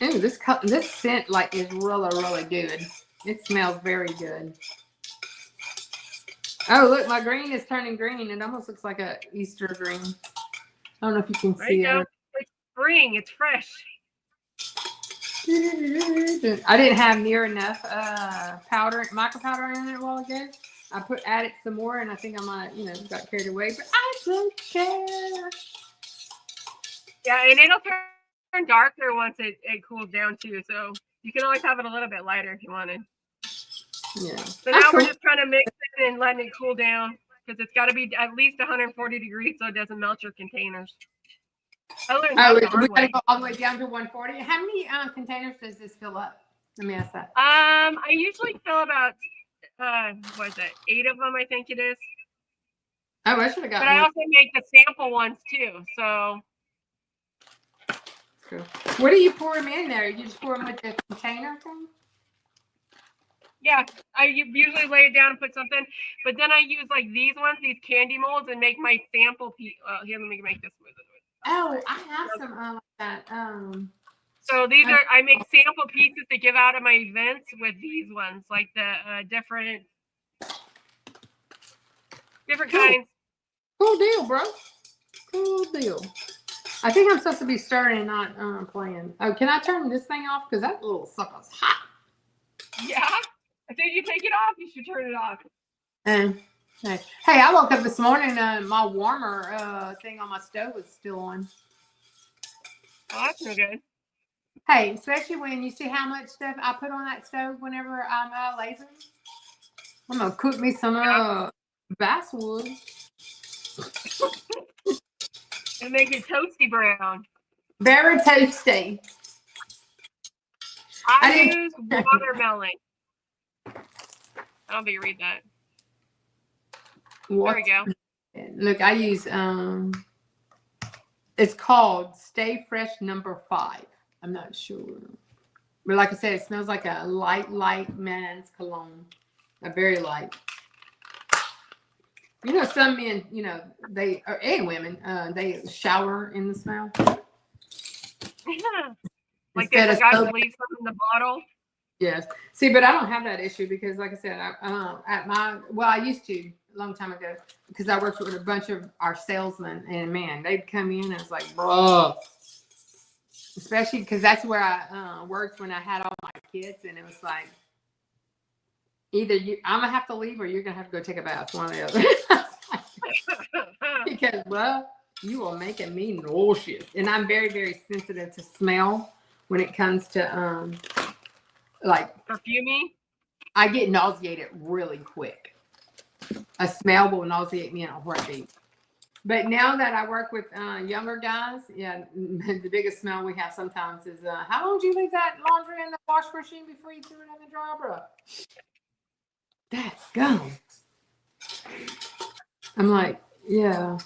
Ooh, this scent like is really good. It smells very good. Oh, look, my green is turning green. It almost looks like a Easter green. I don't know if you can see it. It's spring. It's fresh. I didn't have near enough mica powder in it a while ago. I added some more, and I think I might, got carried away, but I don't care. Yeah, and it'll turn darker once it cools down too. So you can always have it a little bit lighter if you wanted. Yeah. So now we're just trying to mix it and letting it cool down because it's got to be at least 140 degrees so it doesn't melt your containers. I learned that the hard we got to way. go all the way down to 140. How many containers does this fill up? Let me ask that. I usually fill about what is it, 8 of them, I think it is. Oh, I should have got. But I also make the sample ones too. So. Cool. What do you pour them in there? You just pour them with the container thing? Yeah, I usually lay it down and put something, but then I use like these ones, these candy molds, and make my sample piece. Here, let me make this with it. Oh, I have some like that. So these are, I make sample pieces to give out at my events with these ones, like the different kinds. Cool deal, bro. Cool deal. I think I'm supposed to be stirring and not playing. Oh, can I turn this thing off? Because that little sucker's hot. Yeah. I think you take it off. You should turn it off. Hey, I woke up this morning. My warmer thing on my stove was still on. Oh, that's no good. Hey, especially when you see how much stuff I put on that stove whenever I'm lazy. I'm gonna cook me some basswood. And make it toasty brown. Very toasty. I use watermelon. I don't think you read that. There we go. Look, I use it's called Stay Fresh number 5. I'm not sure. But like I said, it smells like a light man's cologne. A very light. Some men, and women, they shower in the smell. Yeah. Like the guy who leaves something in the bottle. Yes. See, but I don't have that issue because, like I said, I used to a long time ago because I worked with a bunch of our salesmen, and man, they'd come in and it's like, bro. Especially because that's where I worked when I had all my kids, and it was like, either I'm gonna have to leave or you're gonna have to go take a bath, one or the other. Because, well, you are making me nauseous, and I'm very, very sensitive to smell when it comes to like perfumey. I get nauseated really quick. A smell will nauseate me in a heartbeat. But now that I work with younger guys, yeah, the biggest smell we have sometimes is, how long do you leave that laundry in the wash machine before you threw it in the dryer, bro? That's gone. I'm like, yeah.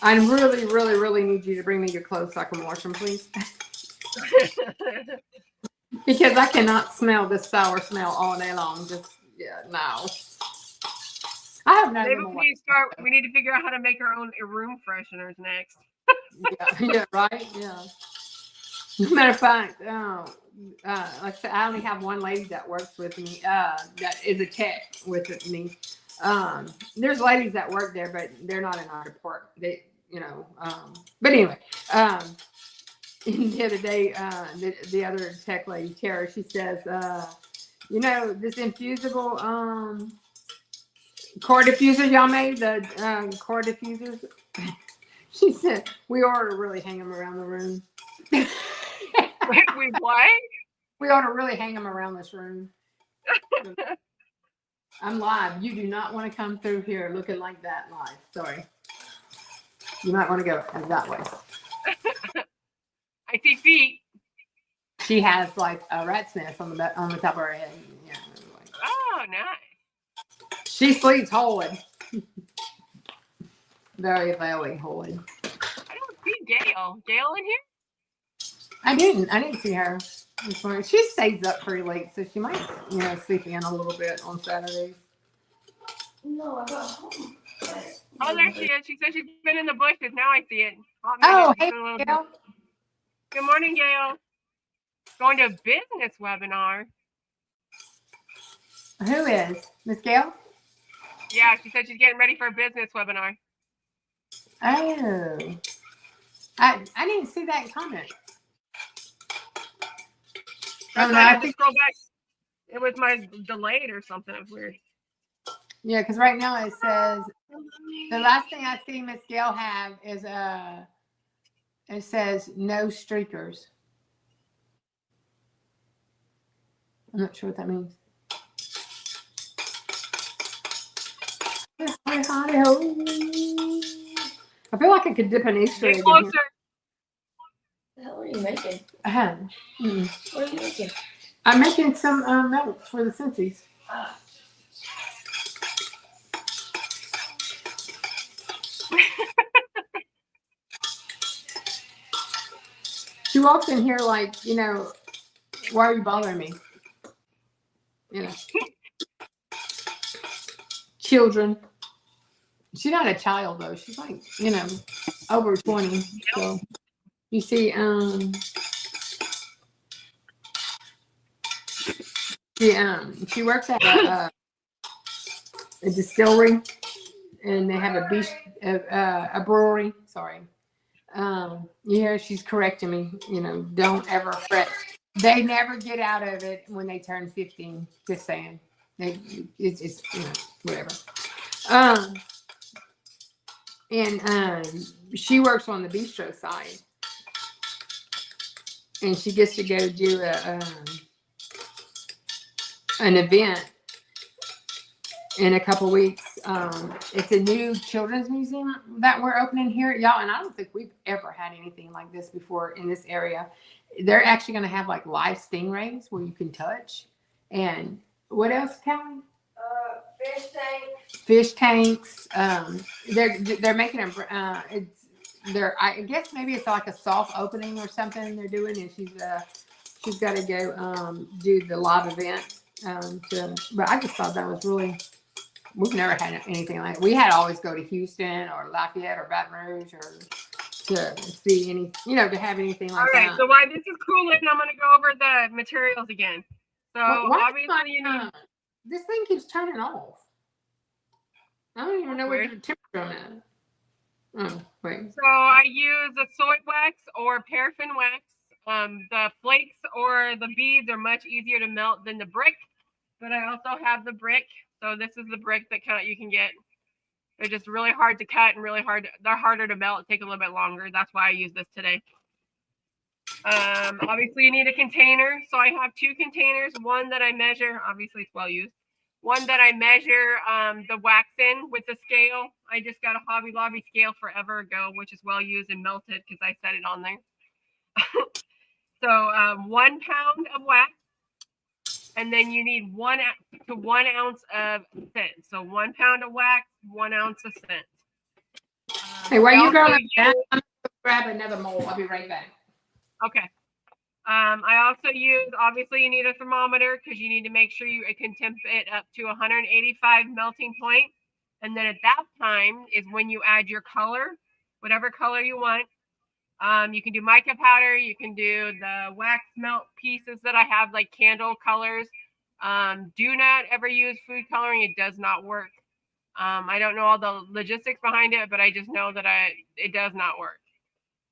I really, really, really need you to bring me your clothes so I can wash them, please. Because I cannot smell this sour smell all day long. Just, no. I have no. Maybe we need to figure out how to make our own room fresheners next. yeah, right. Yeah. Matter of fact, like I said, I only have one lady that works with me. That is a tech with me. There's ladies that work there, but they're not in our department. They, But anyway, the other day, the other tech lady, Tara, she says, this infusible cord diffuser y'all made, the cord diffusers. She said we ought to really hang them around the room. We what? We ought to really hang them around this room. I'm live. You do not want to come through here looking like that live. Sorry. You might want to go that way. I see feet. She has like a rat's nest on the top of her head. Yeah. Oh, nice. She sleeps horrid. Very, very horrid. I don't see Gail. Gail in here? I didn't see her this morning. She stays up pretty late, so she might, sleep in a little bit on Saturdays. No, I got home. Oh, there she is. She said she's been in the bushes. Now I see it. Oh, hey, Gail. Good morning, Gail. Going to a business webinar. Who is? Miss Gail? Yeah, she said she's getting ready for a business webinar. Oh. I didn't see that comment. I think scroll back. It was my delayed or something. It was weird. Yeah, because right now it says the last thing I see Miss Gail have is it says no streakers. I'm not sure what that means. I feel like I could dip an Easter egg Get in closer. here. What the hell are you making? Mm-mm. What are you making? I'm making some milk for the Cincy's. She walks in here like, you know, why are you bothering me? You know, children. She's not a child though. She's like, you know, over 20. So you see, she works at a distillery, and they have a brewery. Sorry. You hear she's correcting me. You know, don't ever fret. They never get out of it when they turn 15. Just saying. It's you know, whatever. And she works on the bistro side, and she gets to go do an event in a couple weeks. It's a new children's museum that we're opening here, y'all, and I don't think we've ever had anything like this before in this area. They're actually going to have like live stingrays where you can touch, and what else, Callie? Fish tank. Fish tanks. They're making a I guess maybe it's like a soft opening or something they're doing, and she's got to go do the live event. But I just thought that was really. We've never had anything like. We had to always go to Houston or Lafayette or Baton Rouge or to see any, you know, to have anything like that. All right. So while this is cooling, I'm going to go over the materials again. So obviously you need. This thing keeps turning off. I don't even know where the temperature on that. Oh, wait. So I use a soy wax or paraffin wax. The flakes or the beads are much easier to melt than the brick, but I also have the brick. So this is the brick that you can get. They're just really hard to cut and really hard. They're harder to melt. Take a little bit longer. That's why I use this today. Obviously you need a container. So I have two containers. One that I measure. Obviously it's well used. One that I measure the wax in with the scale. I just got a Hobby Lobby scale forever ago, which is well used and melted because I set it on there. So 1 pound of wax, and then you need 1 to 1 ounce of scent. So 1 pound of wax, 1 ounce of scent. Hey, while you go, I'm gonna grab another mold. I'll be right back. Okay. I also use, obviously you need a thermometer because you need to make sure it can temp it up to 185 melting point. And then at that time is when you add your color, whatever color you want. You can do mica powder. You can do the wax melt pieces that I have, like candle colors. Do not ever use food coloring. It does not work. I don't know all the logistics behind it, but I just know that it does not work.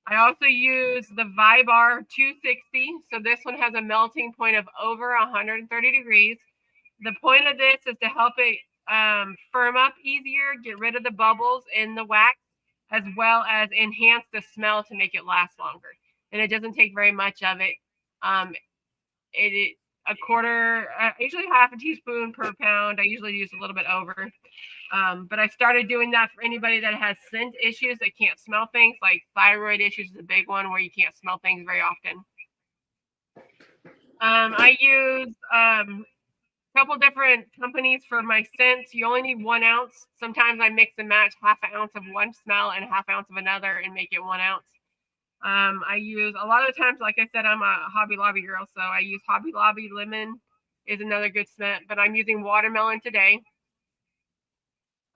I also use the Vibar 260. So this one has a melting point of over 130 degrees. The point of this is to help it firm up easier, get rid of the bubbles in the wax, as well as enhance the smell to make it last longer. And it doesn't take very much of it. A quarter, usually half a teaspoon per pound. I usually use a little bit over. But I started doing that for anybody that has scent issues that can't smell things, like thyroid issues is a big one where you can't smell things very often. I use a couple different companies for my scents. You only need 1 ounce. Sometimes I mix and match half an ounce of one smell and half ounce of another and make it 1 ounce. I use, a lot of the times, like I said, I'm a Hobby Lobby girl, so I use Hobby Lobby lemon is another good scent, but I'm using watermelon today.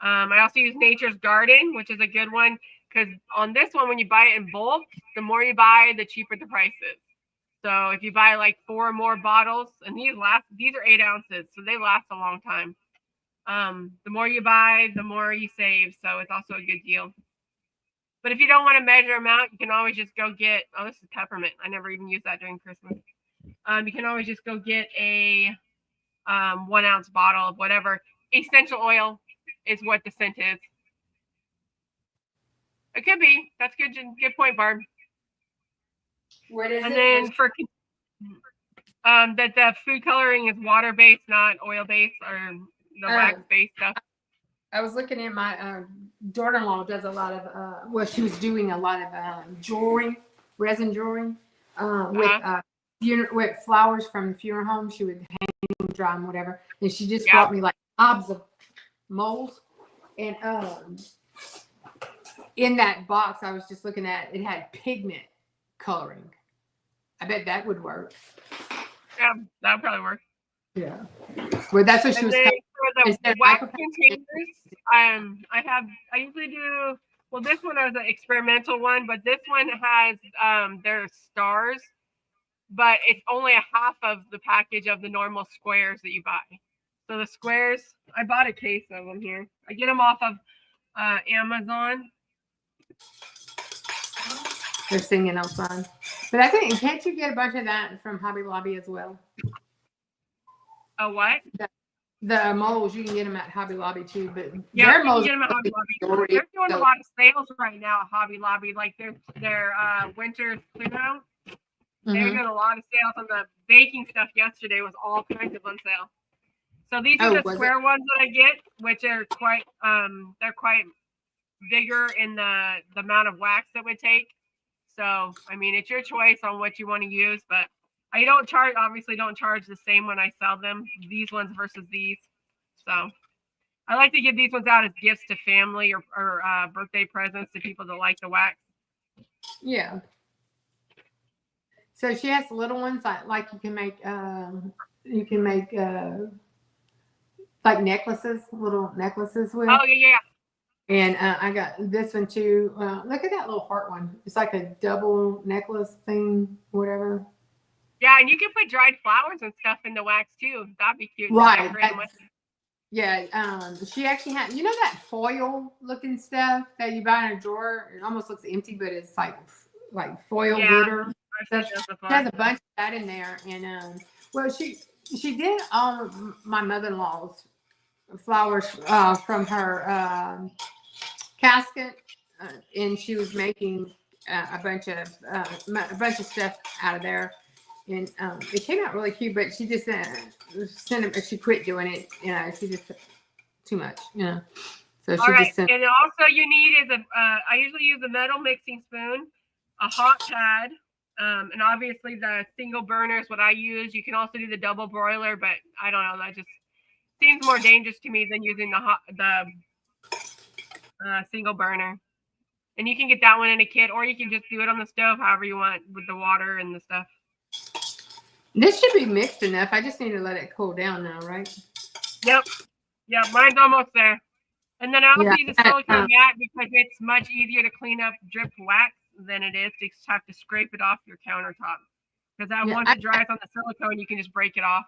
I also use Nature's Garden, which is a good one, because on this one, when you buy it in bulk, the more you buy, the cheaper the price is. So if you buy like 4 or more bottles, and these are 8 ounces, so they last a long time. The more you buy, the more you save, so it's also a good deal. But if you don't want to measure them out, you can always just go get, oh, this is peppermint. I never even used that during Christmas. You can always just go get a 1 ounce bottle of whatever. essential oil is what the scent is. It could be. That's good. Good point, Barb. What is and it? then for that the food coloring is water based, not oil based or the wax based stuff. I was looking at my daughter-in-law does a lot of well, she was doing a lot of jewelry, resin jewelry with flowers from funeral homes. She would hang them, dry them, whatever. And she just brought me like gobs of molds. And in that box I was just looking at, it had pigment coloring. I bet that would work. Yeah, that would probably work. Yeah. Well, that's what she was. For the wax containers, I usually do. Well, this one was an experimental one, but this one has their stars, but it's only a half of the package of the normal squares that you buy. So the squares, I bought a case of them here. I get them off of Amazon. They're singing outside. But I think, can't you get a bunch of that from Hobby Lobby as well? A what? The molds, you can get them at Hobby Lobby too. But yeah, you can get them at Hobby Lobby. They're doing a lot of sales right now at Hobby Lobby, like their winter clear out. They're doing a lot of sales on the baking stuff. Yesterday was all kinds of on sale. So these are the square ones that I get, which are quite they're quite bigger in the amount of wax that would take. So I mean, it's your choice on what you want to use, but I obviously don't charge the same when I sell them, these ones versus these. So I like to give these ones out as gifts to family or birthday presents to people that like the wax. Yeah. So she has little ones like you can make like necklaces, little necklaces with. Oh yeah. And I got this one too. Look at that little heart one. It's like a double necklace thing, whatever. Yeah, and you can put dried flowers and stuff in the wax too. That'd be cute. Right. Yeah. She actually had, you know, that foil looking stuff that you buy in a drawer. It almost looks empty, but it's like foil glitter. She has a bunch of that in there. And well, she did all of my mother-in-law's flowers from her casket, and she was making a bunch of stuff out of there. And it came out really cute, but she just sent it. She quit doing it. You know, she just too much. You know, so she just sent. And also you need is I usually use a metal mixing spoon, a hot pad, and obviously the single burner is what I use. You can also do the double broiler, but I don't know. That just seems more dangerous to me than using the single burner. And you can get that one in a kit, or you can just do it on the stove, however you want, with the water and the stuff. This should be mixed enough. I just need to let it cool down now, right? Yep. Yeah, mine's almost there. And then I also use a silicone mat because it's much easier to clean up dripped wax than it is to have to scrape it off your countertop. Because once it dries on the silicone, you can just break it off.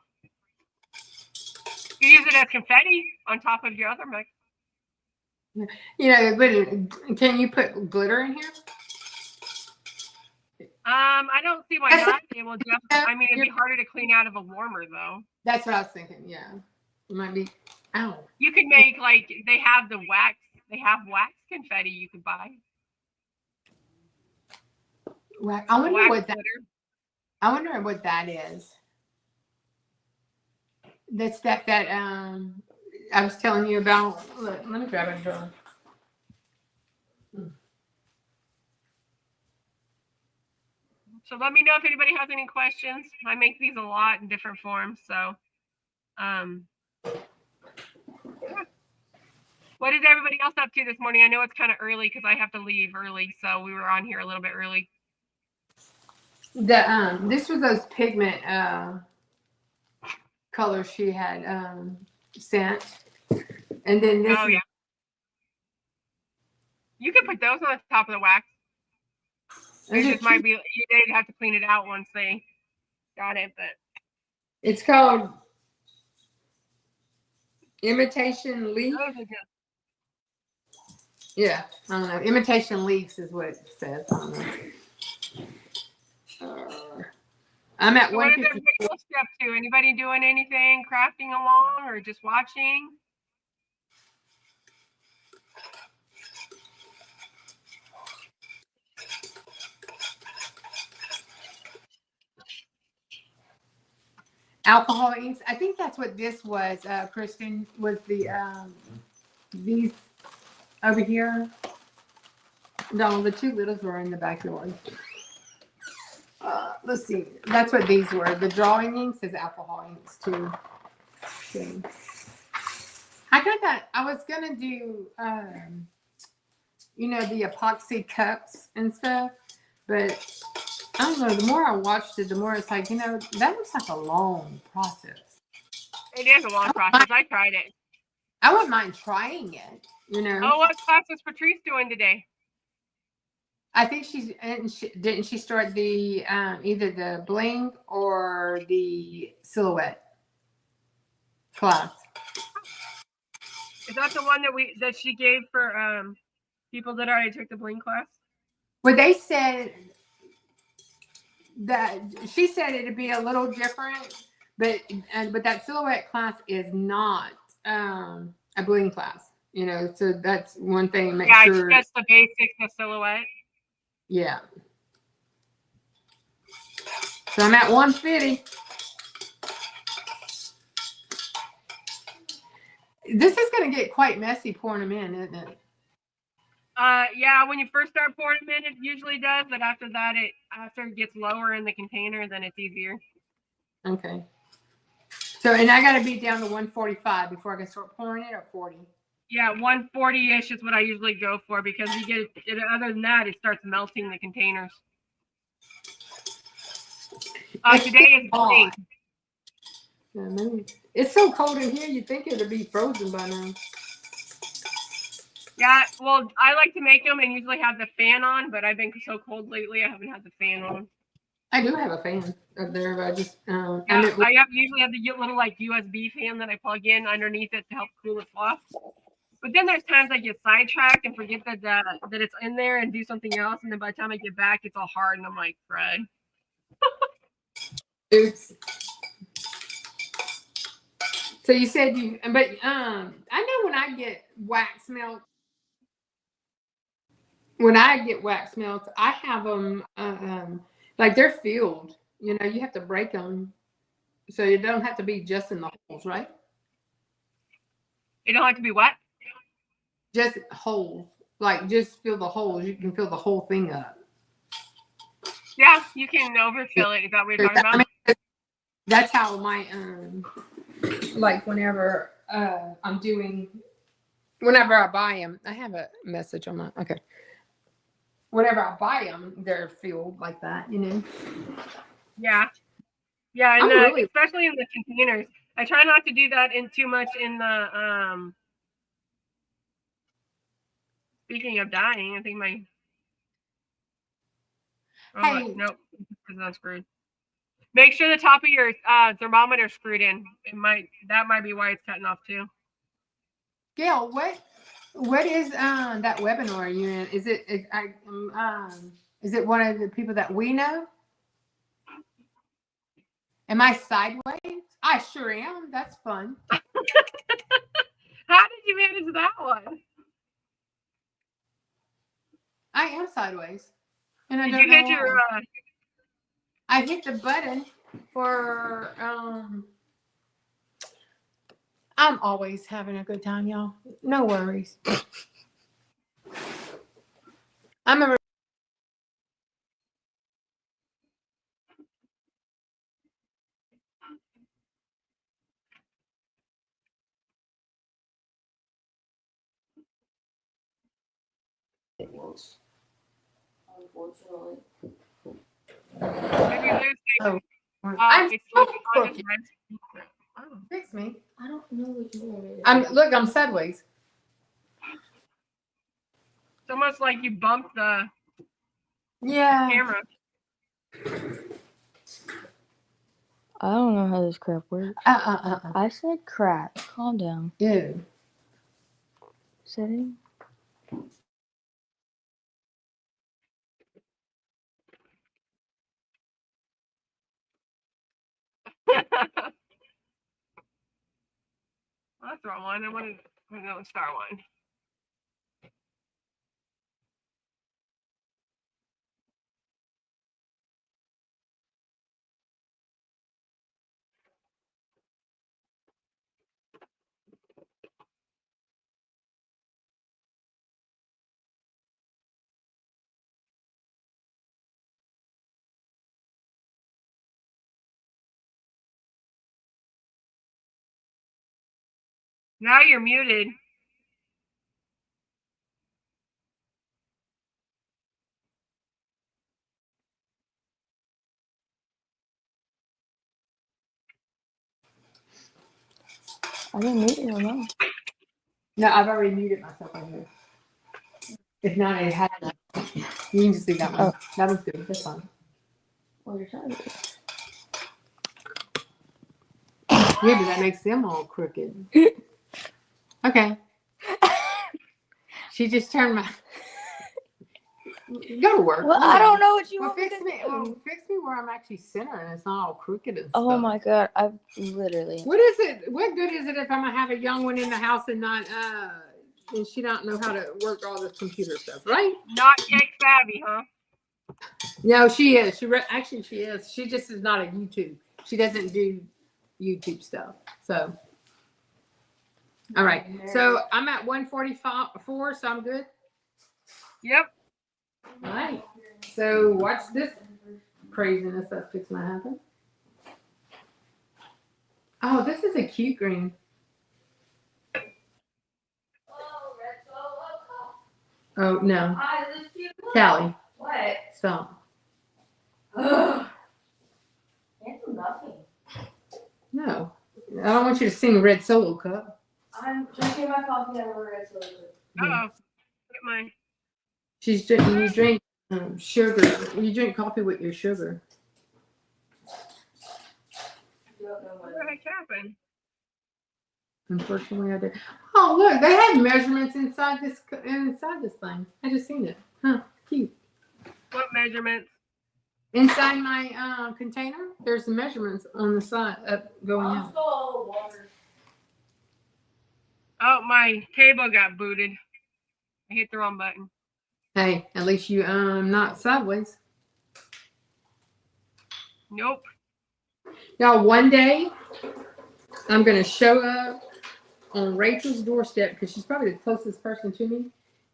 You use it as confetti on top of your other mix. You know, but can you put glitter in here? I don't see why not. It will just, I mean, it'd be harder to clean out of a warmer though. That's what I was thinking. Yeah, it might be. Ow. You could make they have the wax. They have wax confetti you could buy. I wonder what that. I wonder what that is. The stuff that I was telling you about. Look, let me grab a drawer. So let me know if anybody has any questions. I make these a lot in different forms. So, what is everybody else up to this morning? I know it's kind of early because I have to leave early. So we were on here a little bit early. This was those pigment colors she had sent. And then this. Oh, yeah. You can put those on the top of the wax. It just might be, they'd have to clean it out once they got it, but. It's called Imitation Leaf. Yeah, I don't know. Imitation Leaves is what it says. I don't know. I'm at 150. What is everybody else up to? Anybody doing anything, crafting along, or just watching? alcohol inks. I think that's what this was, Kristen, was the these over here. No, the two littles were in the backyard. Let's see. That's what these were. The drawing inks is alcohol inks too. So, I was gonna do the epoxy cups and stuff, but I don't know. The more I watched it, the more it's like, that looks like a long process. It is a long process. I tried it. I wouldn't mind trying it, Oh, what class is Patrice doing today? I think didn't she start the either the bling or the silhouette class? Is that the one that she gave for people that already took the bling class? Well, they said that she said it'd be a little different, but that silhouette class is not a bling class, so that's one thing. Make sure. Yeah, it's just the basics of silhouette. Yeah. So I'm at 150. This is going to get quite messy pouring them in, isn't it? Yeah, when you first start pouring them in, it usually does, but after that, after it gets lower in the container, then it's easier. Okay. So, and I got to be down to 145 before I can start pouring it, or 40? Yeah, 140-ish is what I usually go for, because you get it, other than that, it starts melting the containers. Today is bling. It's so cold in here, you'd think it would be frozen by now. Yeah, well, I like to make them and usually have the fan on, but I've been so cold lately, I haven't had the fan on. I do have a fan up there, but I just I usually have the little like USB fan that I plug in underneath it to help cool it off. But then there's times I get sidetracked and forget that it's in there and do something else, and then by the time I get back, it's all hard, and I'm like, Fred. Oops. So you said but I know when I get wax melts, I have them like they're filled. You have to break them, so you don't have to be just in the holes, right? It don't have to be what? Just holes, like just fill the holes. You can fill the whole thing up. Yeah, you can overfill it. Is that what you're talking about? I mean, that's how my like whenever whenever I buy them, I have a message on my Whenever I buy them, they're filled like that, Yeah, and especially in the containers. I try not to do that too much in the Speaking of dying, I think my. Oh, nope, because I'm screwed. Make sure the top of your thermometer is screwed in. That might be why it's cutting off too. Gail, what is that webinar you in? Is it one of the people that we know? Am I sideways? I sure am. That's fun. How did you manage that one? I am sideways. And Did you hit your I hit the button for I'm always having a good time, y'all. No worries. I'm a Unfortunately. I'm fix me. I don't know what you want me to I'm sideways. It's almost like you bumped the camera. I don't know how this crap works. I said crap. Calm down. Ew. Setting. Well, that's the wrong one. I wanted to start one. Now you're muted. I didn't mute it or not. No, I've already muted myself on here. If not, it had. You can just leave that one. Oh. That was good. That's fine. Well, you're sorry. Yeah, but that makes them all crooked. Okay. She just turned my. Go to work. Well, I don't know what you Well, want me fix to me. do. Well, fix me where I'm actually centering. It's not all crooked and Oh stuff. my god, I've literally. What is it? What good is it if I'm gonna have a young one in the house and not and she don't know how to work all this computer stuff, right? Not tech savvy, huh? No, she is. Actually she is. She just is not a YouTube. She doesn't do YouTube stuff. So, all right. So I'm at 144. So I'm good. Yep. All right. So watch this craziness that's fixing to happen. Oh, this is a cute green. Oh no, Callie. What? Stop. Can't do nothing. No, I don't want you to sing Red Solo Cup. I'm drinking my coffee out of a red soda. Uh-oh. Get mine. She's drinking. You drink sugar. You drink coffee with your sugar. Don't know What the heck happened? Unfortunately, I did. Oh look, they have measurements inside this thing. I just seen it. Huh? Cute. What measurements? Inside my container, there's the measurements on the side up going out. Oh, my table got booted. I hit the wrong button. Hey, at least you not sideways. Nope. Now one day, I'm gonna show up on Rachel's doorstep because she's probably the closest person to me,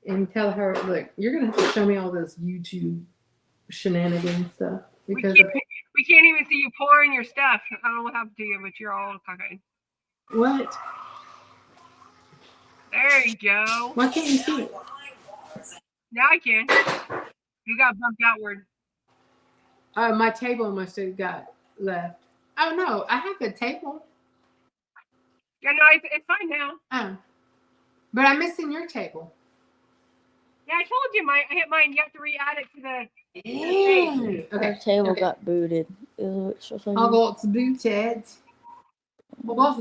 and tell her, look, you're gonna have to show me all this YouTube shenanigans stuff because we can't even see you pouring your stuff. I don't know what happened to you, but you're all cockeyed. what? There you go. Why can't you see it? Now I can. You got bumped outward. Oh, my table must have got left. Oh no, I have a table. Yeah, no, it's fine now. Oh, but I'm missing your table. Yeah, I told you, I hit mine. You have to re-add it to the. Okay. Our table got booted. I got booted. I got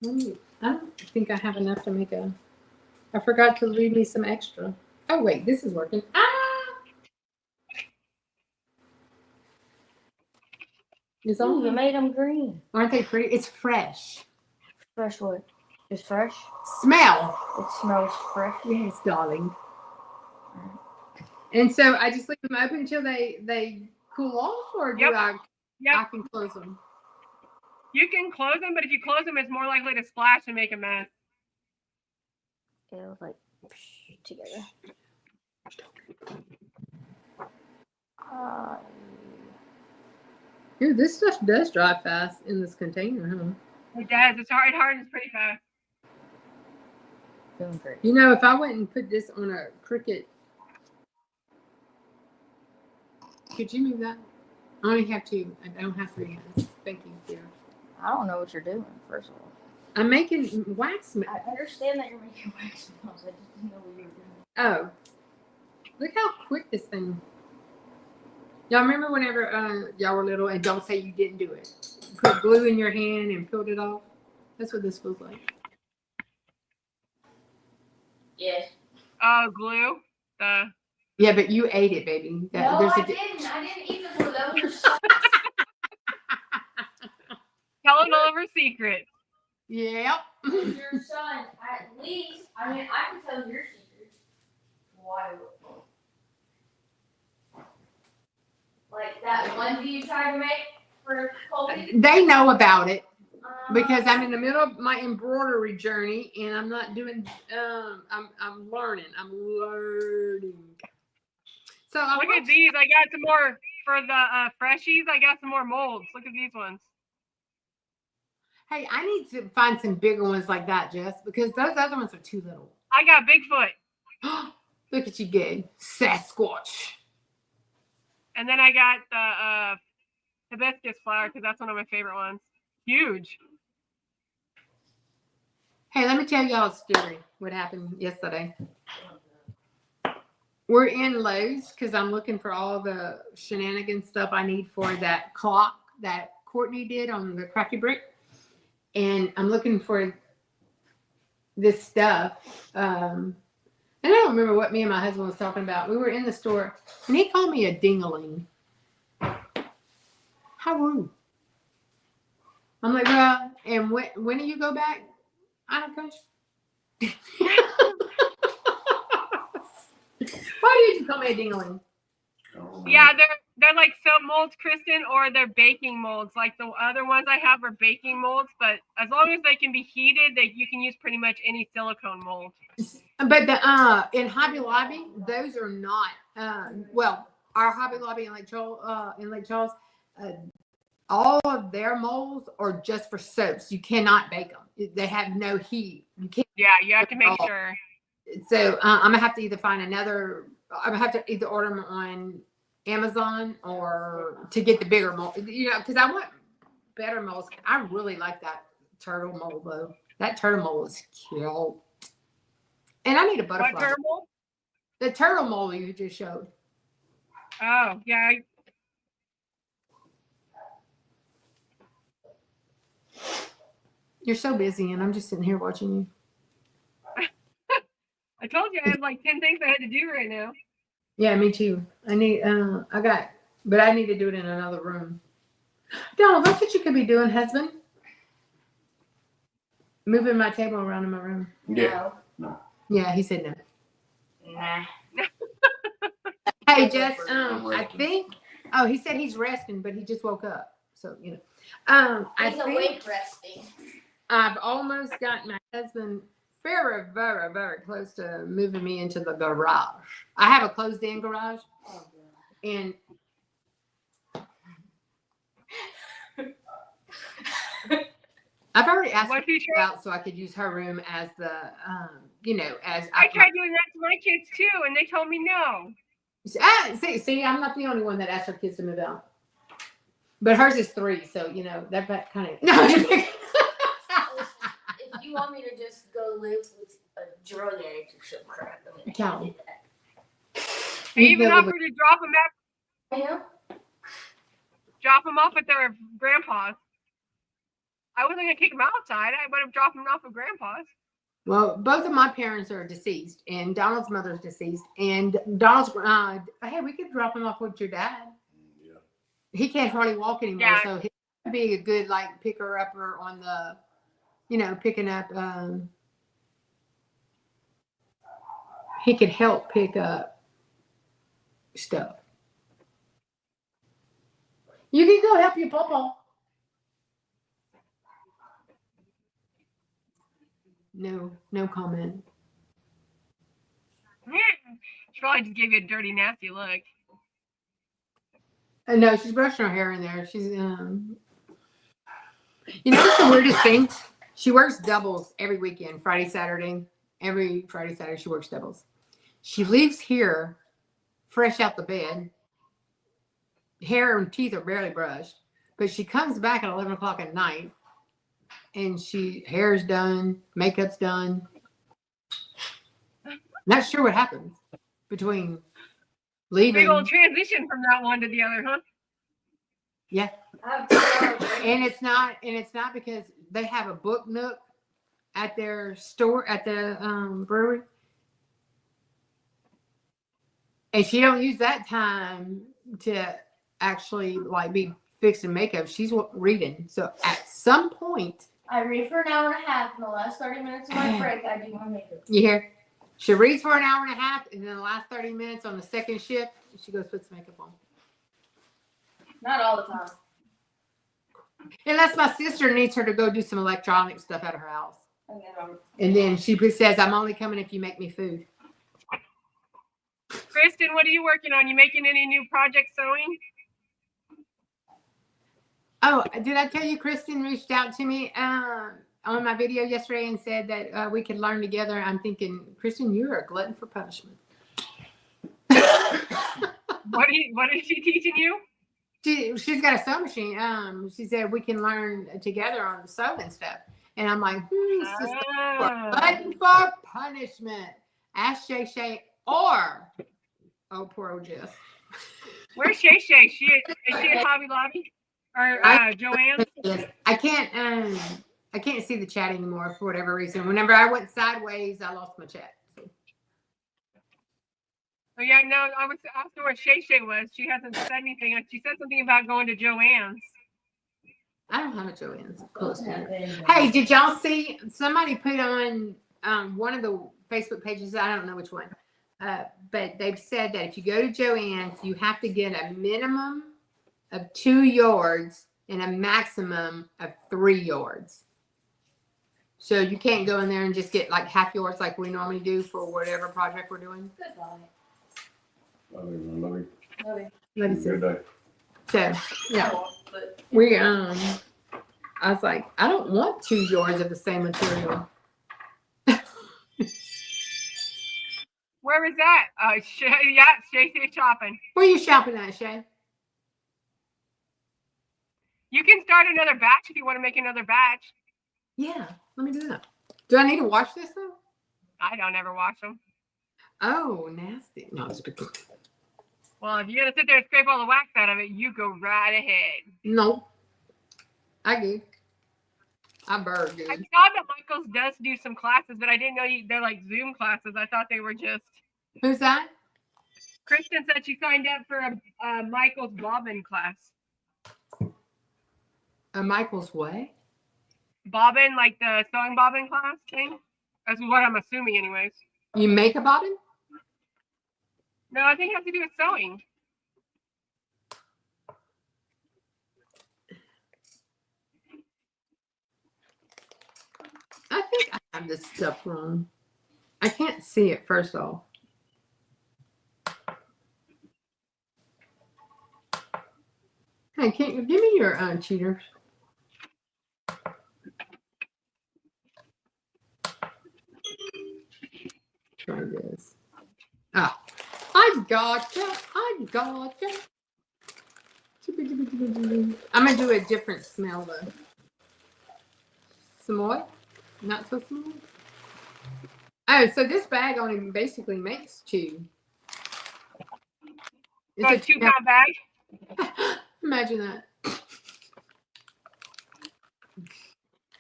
booted. I don't think I have enough to make a. I forgot to leave me some extra. Oh wait, this is working. It's Ooh, only you made them green. Aren't they pretty? It's fresh. Fresh what? It's fresh? Smell. It smells fresh. Yes, darling. And so I just leave them open until they cool off, or do I can close them? You can close them, but if you close them, it's more likely to splash and make a mess. It was like together. Ooh, this stuff does dry fast in this container, huh? It does. It's hard. It hardens pretty fast. Feeling great. You know, if I went and put this on a Cricut, could you move that? I only have two. I don't have 3 hands. Thank you, dear. I don't know what you're doing, first of all. I'm making wax. I understand that you're making wax smells. I just didn't know what you were doing. Oh, look how quick this thing. Y'all remember whenever y'all were little, and don't say you didn't do it. Put glue in your hand and peeled it off. That's what this feels like. Yes. Glue. Yeah, but you ate it, baby. No, I didn't. I didn't eat the glue. That was your son. Telling all of her secrets. Yep. Your son, at least. I mean, I can tell your secrets. Why? Like that onesie you tried to make for Colby? They know about it because I'm in the middle of my embroidery journey, and I'm not doing. I'm learning. I'm learning. So look at these. I got some more for the freshies. I got some more molds. Look at these ones. Hey, I need to find some bigger ones like that, Jess, because those other ones are too little. I got Bigfoot. Look at you, good Sasquatch. And then I got the hibiscus flower because that's one of my favorite ones. Huge. Hey, let me tell y'all a story. What happened yesterday? We're in Lowe's because I'm looking for all the shenanigans stuff I need for that clock that Courtney did on the Cracky Brick. And I'm looking for this stuff. And I don't remember what me and my husband was talking about. We were in the store and he called me a dingaling. How rude. I'm like, well, and when do you go back? I don't know. Why did you call me a dingaling? Yeah, they're like soap molds, Kristen, or they're baking molds. Like the other ones I have are baking molds, but as long as they can be heated, you can use pretty much any silicone mold. But the in Hobby Lobby, those are not. Well, our Hobby Lobby in Lake Charles, all of their molds are just for soaps. You cannot bake them. They have no heat. You can't. Yeah, you have to make sure. So I'm gonna have to either find another. I'm gonna have to either order them on Amazon or to get the bigger mold. You know, because I want better molds. I really like that turtle mold though. That turtle mold is cute. And I need a butterfly. What turtle mold? The turtle mold you just showed. Oh, yeah. You're so busy, and I'm just sitting here watching you. I told you I had like 10 things I had to do right now. Yeah, me too. I need. But I need to do it in another room. Donald, that's what you could be doing, husband. Moving my table around in my room. Yeah. No. Yeah, he said no. Nah. Hey, Jess. I think. Oh, he said he's resting, but he just woke up. So you know. He's awake resting. I've almost gotten my husband very, very, very close to moving me into the garage. I have a closed-in garage, and I've already asked her out so I could use her room as the, as I tried doing that to my kids too, and they told me no. See, I'm not the only one that asked her kids to move out, but hers is 3, so that kind of. No. If you want me to just go live with a drug addict or some crap, I mean, Cal. I even offered to drop them at. Yeah. Drop them off at their grandpa's. I wasn't gonna kick them outside. I would have dropped them off at grandpa's. Well, both of my parents are deceased, and Donald's mother's deceased, and Donald's. Hey, we could drop him off with your dad. Yeah. He can't hardly walk anymore, Yeah. so he would be a good picker upper on the, picking up. He could help pick up stuff. You can go help your papa. No comment. She probably just gave you a dirty, nasty look. No, she's brushing her hair in there. She's what's the weirdest thing? She works doubles every weekend, Friday, Saturday. Every Friday, Saturday, she works doubles. She leaves here fresh out the bed. Hair and teeth are barely brushed, but she comes back at 11 o'clock at night, and hair's done, makeup's done. Not sure what happens between leaving. Big old transition from that one to the other, huh? Yeah. And it's not because they have a book nook at their store at the brewery. And she don't use that time to actually be fixing makeup. She's reading. So at some point, I read for an hour and a half. In the last 30 minutes of my break, I do my makeup. You hear? She reads for an hour and a half, and then the last 30 minutes on the second shift, she goes put some makeup on. Not all the time. Unless my sister needs her to go do some electronic stuff at her house. And then she says, I'm only coming if you make me food. Kristen, what are you working on? You making any new projects sewing? Oh, did I tell you Kristen reached out to me on my video yesterday and said that we could learn together? I'm thinking, Kristen, you're a glutton for punishment. What is she teaching you? She's got a sewing machine. She said we can learn together on the sewing stuff. And I'm like, glutton for punishment. Ask Shay Shay or poor old Jess. Where's Shay Shay? Is she at Hobby Lobby or Joanne? Yes, I can't see the chat anymore for whatever reason. Whenever I went sideways, I lost my chat. So. Oh yeah, no, I was asking where Shay Shay was. She hasn't said anything. She said something about going to Joanne's. I don't have a Joanne's close to me. Hey, did y'all see somebody put on one of the Facebook pages? I don't know which one, but they've said that if you go to Joanne's, you have to get a minimum of 2 yards and a maximum of 3 yards. So you can't go in there and just get like half yards like we normally do for whatever project we're doing. Love you. Let me see. Good day. So yeah, we I was like, I don't want 2 yards of the same material. Where is that? Yeah, Shay's shopping. Where are you shopping at, Shay? You can start another batch if you want to make another batch. Yeah, let me do that. Do I need to wash this though? I don't ever wash them. Oh, nasty. No, it's good. Well, if you're gonna sit there and scrape all the wax out of it, you go right ahead. No, I do. I burn good. I saw that Michael's does do some classes, but I didn't know they're like Zoom classes. I thought they were just. Who's that? Kristen said she signed up for a Michael's bobbin class. A Michael's what? Bobbin, like the sewing bobbin class thing. That's what I'm assuming, anyways. You make a bobbin? No, I think it has to do with sewing. I think I have this stuff wrong. I can't see it, first off. Hey, can't you give me your cheaters? Try this. Ah, I gotcha. I'm gonna do a different smell though. Some more? Not so small. Oh, so this bag only basically makes 2. It's a 2-pound bag. Imagine that.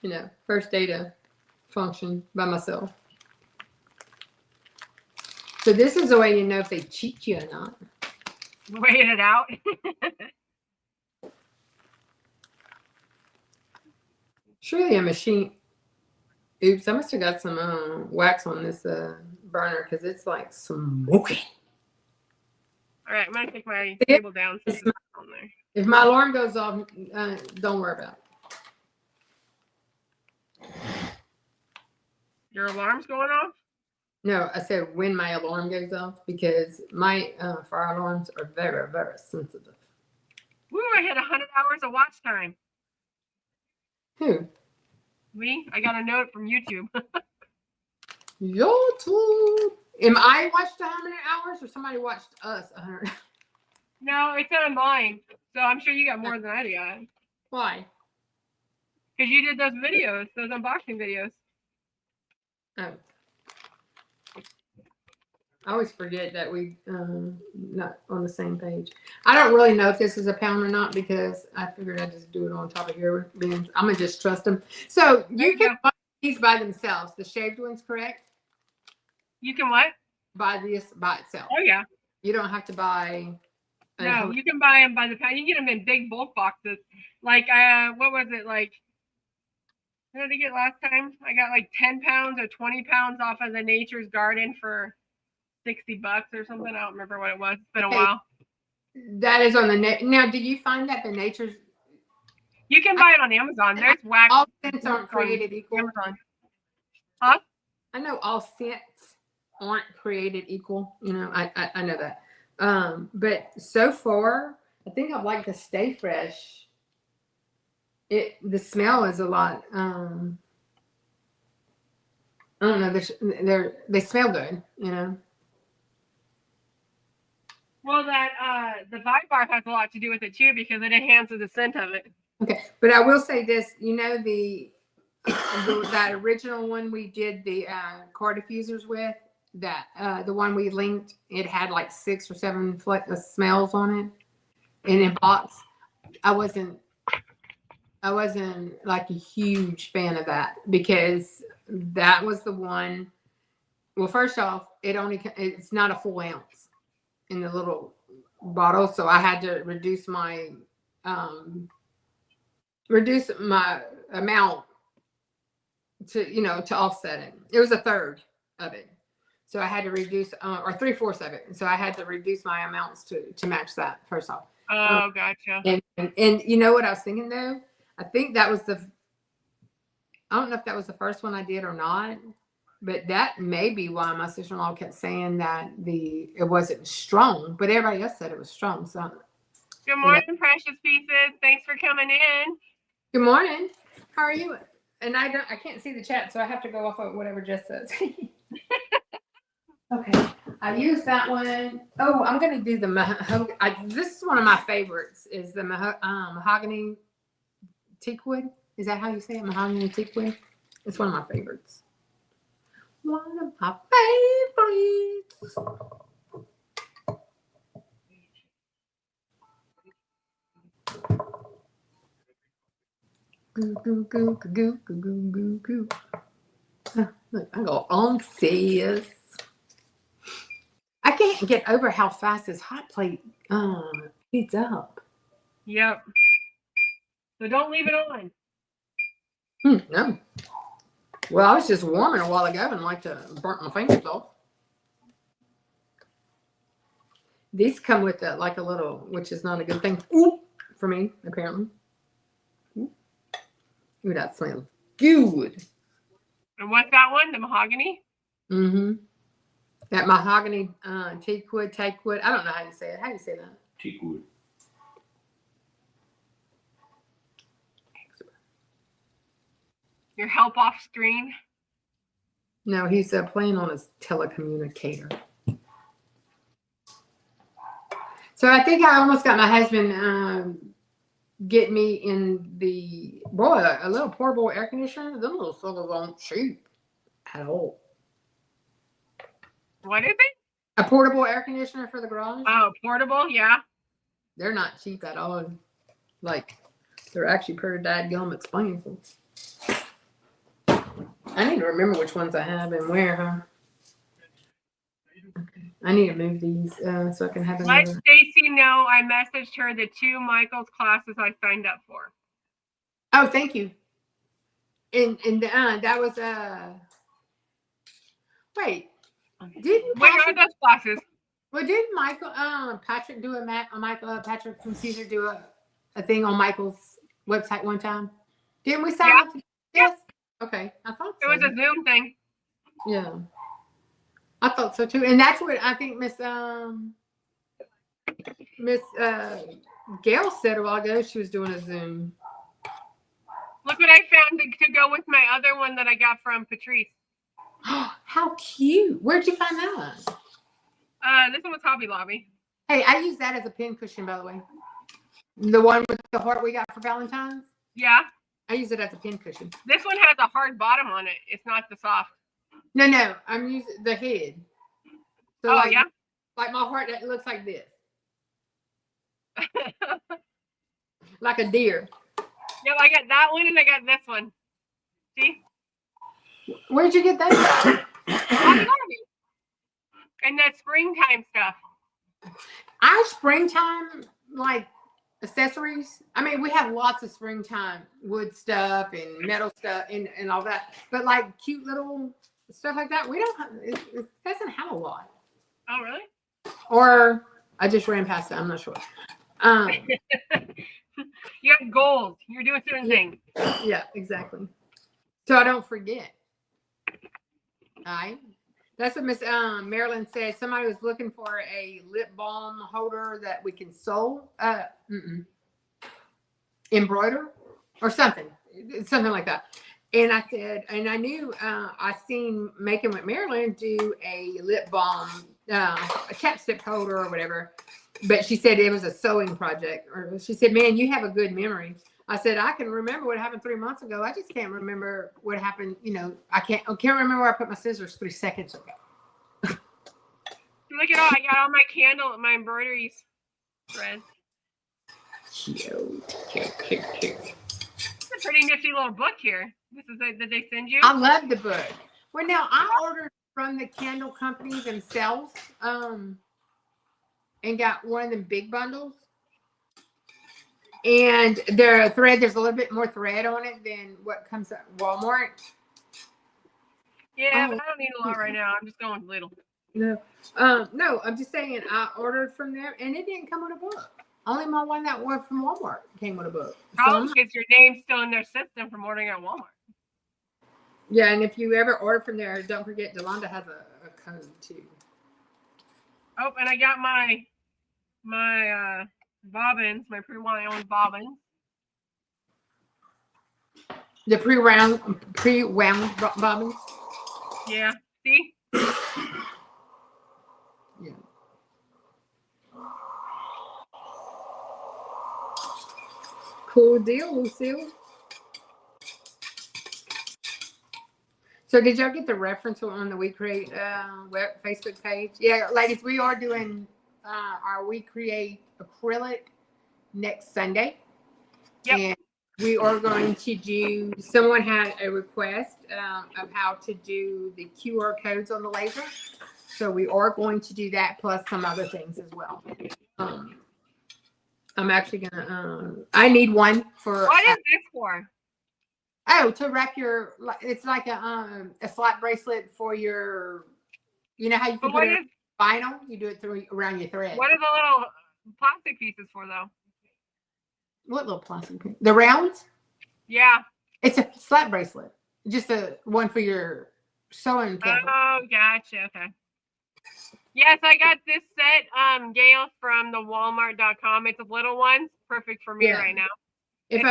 You know, first day to function by myself. So this is a way you know if they cheat you or not. Weighing it out. Surely a machine. Oops, I must have got some wax on this burner because it's like smoking. All right, I'm gonna take my table down. So it's on there. If my alarm goes off, don't worry about it. Your alarm's going off? No, I said when my alarm goes off because my fire alarms are very, very sensitive. Woo, I had 100 hours of watch time. Who? Me? I got a note from YouTube. YouTube. Am I watched 100 hours or somebody watched us 100? No, it's not mine. So I'm sure you got more than I got. Why? Because you did those videos, those unboxing videos. Oh. I always forget that we not on the same page. I don't really know if this is a pound or not because I figured I'd just do it on top of your bins. I'm gonna just trust them. So you can buy these by themselves. The shaved ones, correct? You can what? Buy this by itself. Oh yeah. You don't have to buy. No, you can buy them by the pound. You can get them in big bulk boxes. Like what was it like? What did I get last time? I got like 10 pounds or 20 pounds off of the Nature's Garden for $60 or something. I don't remember what it was. It's been a while. That is on the net. Now, did you find that the Nature's? You can buy it on Amazon. There's wax. All scents aren't created equal. Amazon. Huh? I know all scents aren't created equal. You know, I know that. But so far, I think I'd like to Stay Fresh The smell is a lot. I don't know. They smell good, you know. Well, the Vibe Bar has a lot to do with it too because it enhances the scent of it. Okay, but I will say this. You know that original one we did the car diffusers with. The one we linked. It had like 6 or 7 smells on it in a box. I wasn't like a huge fan of that because that was the one. Well, first off, it's not a full ounce in the little bottle, so I had to reduce my amount to offset it. It was a third of it, so I had to reduce or 3/4 of it. So I had to reduce my amounts to match that first off. Oh, gotcha. And you know what I was thinking though? I think that was I don't know if that was the first one I did or not, but that may be why my sister-in-law kept saying that it wasn't strong, but everybody else said it was strong. So good morning, precious pieces. Thanks for coming in. Good morning. How are you? And I can't see the chat, so I have to go off of whatever Jess says. Okay. I used that one. Oh, I'm gonna do the this is one of my favorites. Is the mahogany teakwood? Is that how you say it? Mahogany teakwood. It's one of my favorites. One of my favorites. Goo goo goo goo goo goo goo goo. Look, I go on sis. I can't get over how fast this hot plate heats up. Yep. So don't leave it on. No. Well, I was just warming a while ago and like to burn my fingers off. These come with like a little, which is not a good thing for me, apparently. Ooh, that smells good. And what's that one? The mahogany? Mm-hmm. That mahogany teakwood. I don't know how you say it. How do you say that? Teakwood. Your help off screen? No, he's playing on his telecommunicator. So I think I almost got my husband get me in a little portable air conditioner. Them little suckers aren't cheap at all. What is it? A portable air conditioner for the garage. Oh, portable, yeah. They're not cheap at all. Like, they're actually pretty dadgum expensive. I need to remember which ones I have and where, huh? Okay. I need to move these so I can have another. Let Stacy know I messaged her the 2 Michael's classes I signed up for. Oh, thank you. And that was wait. When are those classes? Well, didn't Patrick do Patrick from Caesar do a thing on Michael's website one time? Didn't we sign up? Yes. Okay, I thought so. It was a Zoom thing. Yeah, I thought so too, and that's what I think Miss Gail said a while ago. She was doing a Zoom. Look what I found to go with my other one that I got from Patrice. How cute! Where'd you find that? This one was Hobby Lobby. Hey, I use that as a pin cushion, by the way. The one with the heart we got for Valentine's. Yeah. I use it as a pin cushion. This one has a hard bottom on it. It's not the soft. No, I'm using the head. So yeah? Like my heart that looks like this. Like a deer. Yeah, I got that one and I got this one. See? Where'd you get that? And that springtime stuff. Our springtime, like, accessories. I mean, we have lots of springtime wood stuff and metal stuff and all that. But, like, cute little stuff like that, we don't have, it doesn't have a lot. Oh, really? Or I just ran past it. I'm not sure. You have gold. You're doing certain things. Yeah, exactly. So I don't forget. All right. That's what Miss Marilyn said. Somebody was looking for a lip balm holder that we can sew, embroider. or something like that. And I said, and I knew I seen Making with Marilyn do a lip balm, a chapstick holder or whatever. But she said it was a sewing project. Or she said, "Man, you have a good memory." I said, "I can remember what happened 3 months ago. I just can't remember what happened. You know, I can't remember where I put my scissors 3 seconds ago." Look at all I got all my my embroideries thread. Cute. It's a pretty nifty little book here. This is did they send you? I love the book. Well, now I ordered from the candle company themselves, and got one of them big bundles. And there's a little bit more thread on it than what comes at Walmart. Yeah, but I don't need a lot right now. I'm just going with little. No, no, I'm just saying I ordered from there and it didn't come with a book. Only my one that went from Walmart came with a book. Probably because your name's still in their system from ordering at Walmart. Yeah, and if you ever order from there, don't forget Delonda has a code too. Oh, and I got my bobbins, my pre-wound bobbins. The pre-wound bobbins. Yeah. See? Yeah. Cool deal, Lucille. So did y'all get the reference on the We Create Facebook page? Yeah, ladies, we are doing our We Create acrylic next Sunday. Yep. And we are going to do, someone had a request of how to do the QR codes on the laser. So we are going to do that plus some other things as well. I'm actually going to, I need one for. What is this for? Oh, to wrap your, it's like a slap bracelet for your, you know how you can put it in vinyl? You do it around your thread. What are the little plastic pieces for, though? What little plastic piece? The rounds? Yeah. It's a slap bracelet. Just a one for your sewing cabinet. Oh, gotcha. Okay. Yes, I got this set, Gail, from the Walmart.com. It's a little one. Perfect for me right now. It's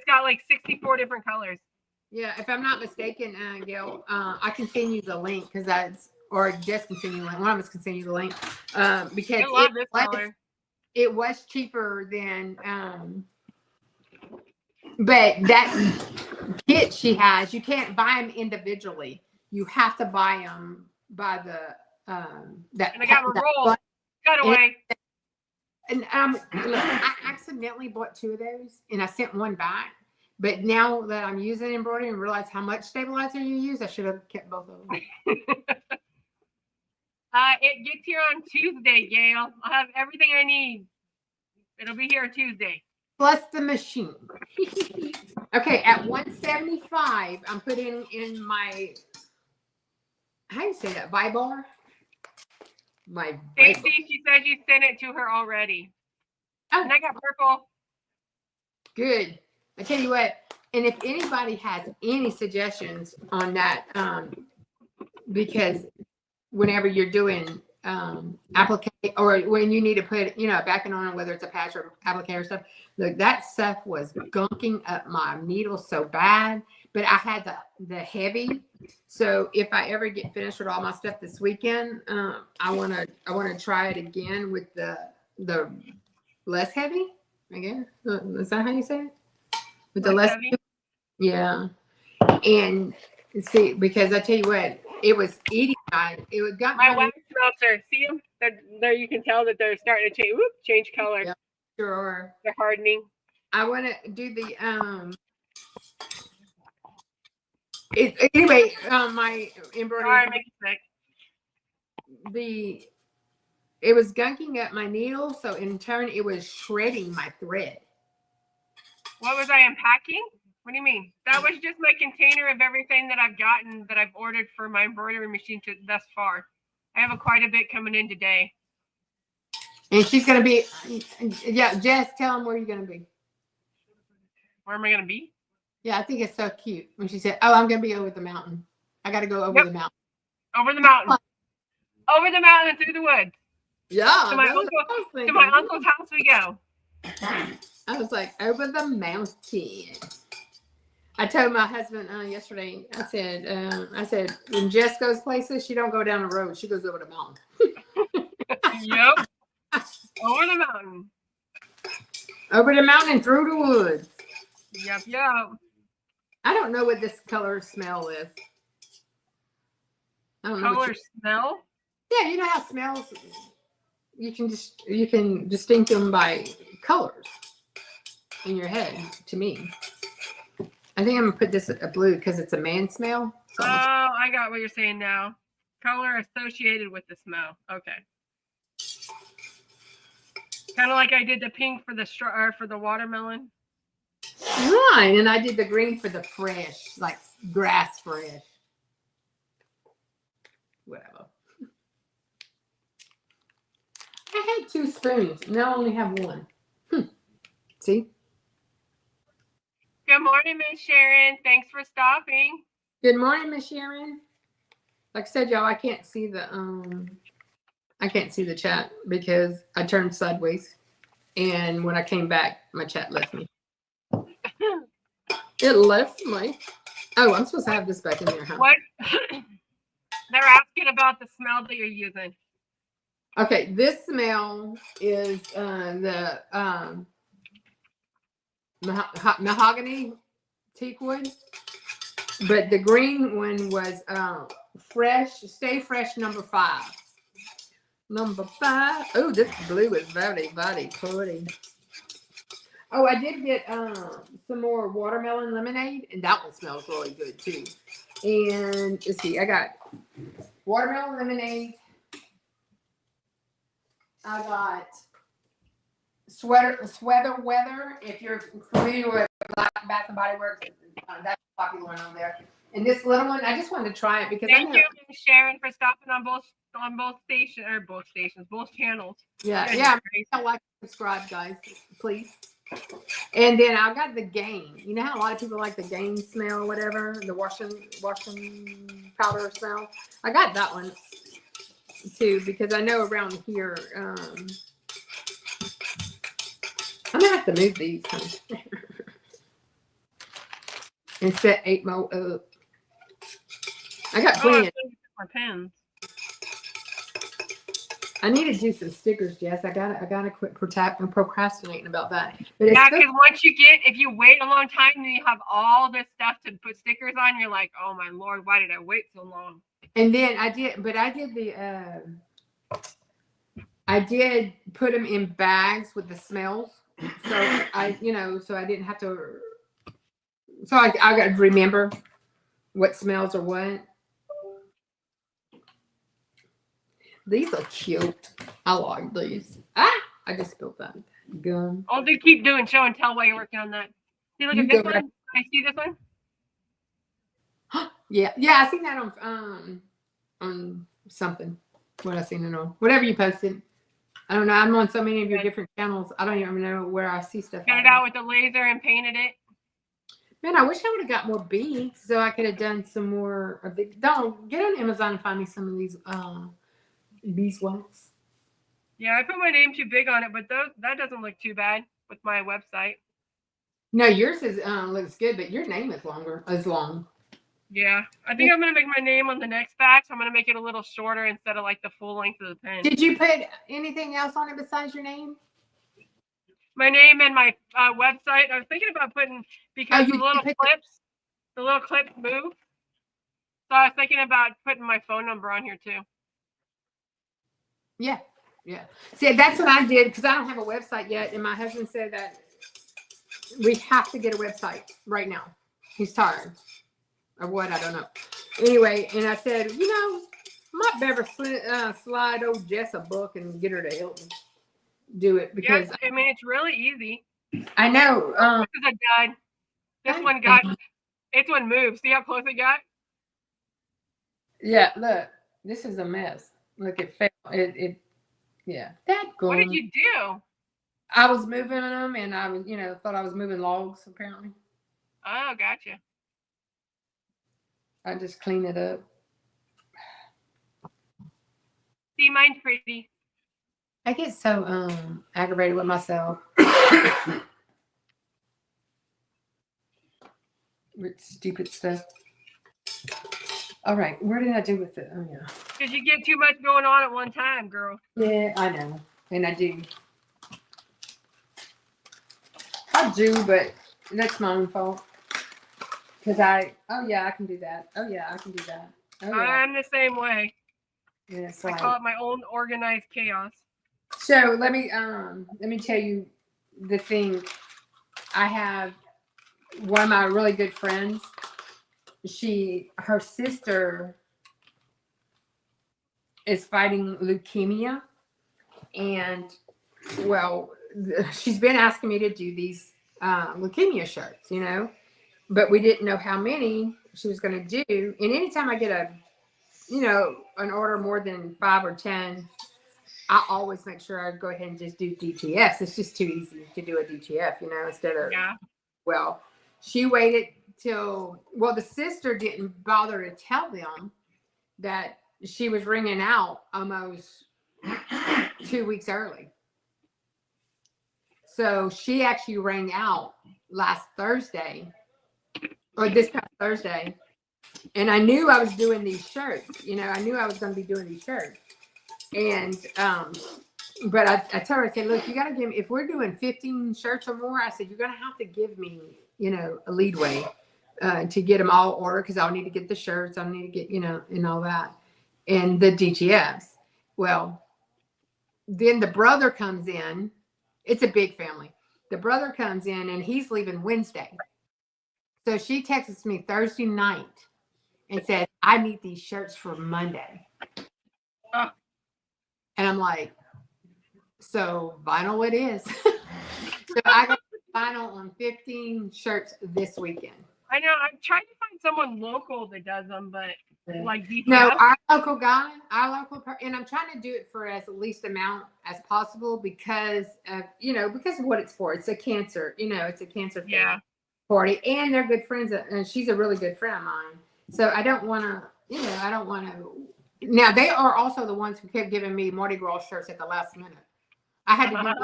got like 64 different colors. Yeah, if I'm not mistaken, Gail, I can send you the link or Jess can send you the link. One of us can send you the link because I love this color. It was cheaper than, but that kit she has, you can't buy them individually. You have to buy them by the that. And I got my roll. Got away. And I accidentally bought 2 of those, and I sent one back. But now that I'm using embroidery and realize how much stabilizer you use, I should have kept both of them. It gets here on Tuesday, Gail. I'll have everything I need. It'll be here Tuesday. Plus the machine. Okay, at 175, I'm putting in my, how do you say that, Vibar? Stacy, she said you sent it to her already. Oh. And I got purple. Good. I tell you what, and if anybody has any suggestions on that, because whenever you're doing applique or when you need to put, a backing on, whether it's a patch or applique or stuff, look, that stuff was gunking up my needle so bad. But I had the heavy, so if I ever get finished with all my stuff this weekend, I wanna try it again with the less heavy. I guess is that how you say it? With the less heavy? Yeah. And see, because I tell you what, it was eating. It got my wax melter. See them? There you can tell that they're starting to change color. Yeah, sure. They're hardening. I want to do the anyway, my embroidery. It was gunking up my needle, so in turn, it was shredding my thread. What was I unpacking? What do you mean? That was just my container of everything that I've ordered for my embroidery machine thus far. I have quite a bit coming in today. And she's gonna be, yeah. Jess, tell them where you're gonna be. Where am I gonna be? Yeah, I think it's so cute when she said, "Oh, I'm gonna be over the mountain. I got to go over the mountain." Over the mountain. Over the mountain and through the woods. Yeah. To my uncle's house we go. I was like, over the mountain. I told my husband yesterday, I said, when Jess goes places, she don't go down the road. She goes over the mountain. Yep. Over the mountain. Over the mountain and through the woods. Yep. I don't know what this color smell is. I don't know. Color smell? Yeah, you know how smells, you can distinct them by colors in your head, to me. I think I'm gonna put this at blue because it's a man smell. So I got what you're saying now. Color associated with the smell. Okay. Kind of like I did the pink for the watermelon. Right, and I did the green for the fresh, like grass fresh. Whatever. I had 2 spoons. Now I only have 1. See? Good morning, Miss Sharon. Thanks for stopping. Good morning, Miss Sharon. Like I said, y'all, I can't see the chat because I turned sideways, and when I came back, my chat left me. It left me. Oh, I'm supposed to have this back in there, huh? What? They're asking about the smell that you're using. Okay, this smell is the mahogany teak wood, but the green one was fresh, stay fresh, number 5. Number 5. Oh, this blue is very pretty. Oh, I did get some more watermelon lemonade, and that one smells really good too. And let's see, I got watermelon lemonade. I got sweater weather. If you're familiar with Bath and Body Works, that's a popular one on there. And this little one, I just wanted to try it because thank you, Ms. Sharon, for stopping on both channels. Yeah. Like, subscribe, guys, please. And then I got the Gain. You know how a lot of people like the Gain smell, whatever, the washing powder smell. I got that one too because I know around here. I'm gonna have to move these and set 8 more up. I got plenty of pens. I need to do some stickers, Jess. I gotta quit procrastinating about that. But yeah, because if you wait a long time, then you have all this stuff to put stickers on. You're like, oh my Lord, why did I wait so long? And then I did put them in bags with the smells. So I didn't have to. So I got to remember what smells are what. These are cute. I like these. I just spilled that gum. Oh, they keep doing show and tell while you're working on that. See, look at this one. I see this one. Yeah, I seen that on something. What I seen it on? Whatever you posted. I don't know. I'm on so many of your different channels. I don't even know where I see stuff. Cut it out with the laser and painted it. Man, I wish I would have got more beads so I could have done some more of the. Don't get on Amazon and find me some of these beeswax. Yeah, I put my name too big on it, but that doesn't look too bad with my website. No, yours is looks good, but your name is long. Yeah, I think I'm gonna make my name on the next batch. I'm gonna make it a little shorter instead of like the full length of the pen. Did you put anything else on it besides your name? My name and my website. I was thinking about putting because the little clips move. So I was thinking about putting my phone number on here too. Yeah. See, that's what I did because I don't have a website yet, and my husband said that we have to get a website right now. He's tired of what, I don't know. Anyway, and I said, might better slide old Jess a book and get her to help me do it because it's really easy. I know. This is a guide. This one moves. See how close it got? Yeah, look, this is a mess. Look, it fell. Yeah. What did you do? I was moving them, and I was, thought I was moving logs, apparently. Oh, gotcha. I just clean it up. See, mine's pretty. I get so aggravated with myself. with stupid stuff. All right, where did I do with it? Oh yeah. Because you get too much going on at one time, girl. Yeah, I know, and I do. I do, but that's my own fault. Because oh yeah, I can do that. Oh yeah, I can do that. Oh yeah. I'm the same way. Yeah, it's I like, call it my own organized chaos. so let me tell you the thing. I have one of my really good friends. Her sister is fighting leukemia, and well, she's been asking me to do these leukemia shirts, but we didn't know how many she was going to do. And anytime I get an order more than 5 or 10, I always make sure I go ahead and just do DTFs. It's just too easy to do a DTF, instead of, well, she waited till, the sister didn't bother to tell them that she was ringing out almost 2 weeks early. So she actually rang out last Thursday, or this past Thursday. And I knew I was doing these shirts. I knew I was going to be doing these shirts. And, but I told her, I said, look, you got to give me, if we're doing 15 shirts or more, I said, you're going to have to give me, a leadway to get them all ordered, because I'll need to get the shirts. I'll need to get, and all that. And the DTFs. Well, then the brother comes in. It's a big family. The brother comes in and he's leaving Wednesday. So she texts me Thursday night and says, I need these shirts for Monday. And I'm like, so vinyl it is. So I got vinyl on 15 shirts this weekend. I know. I'm trying to find someone local that does them, but like DTF. No, our local guy, and I'm trying to do it for as least amount as possible because of, because of what it's for. It's a cancer, it's a cancer party, and they're good friends, and she's a really good friend of mine. So I don't want to, Now they are also the ones who kept giving me Mardi Gras shirts at the last minute. I had to do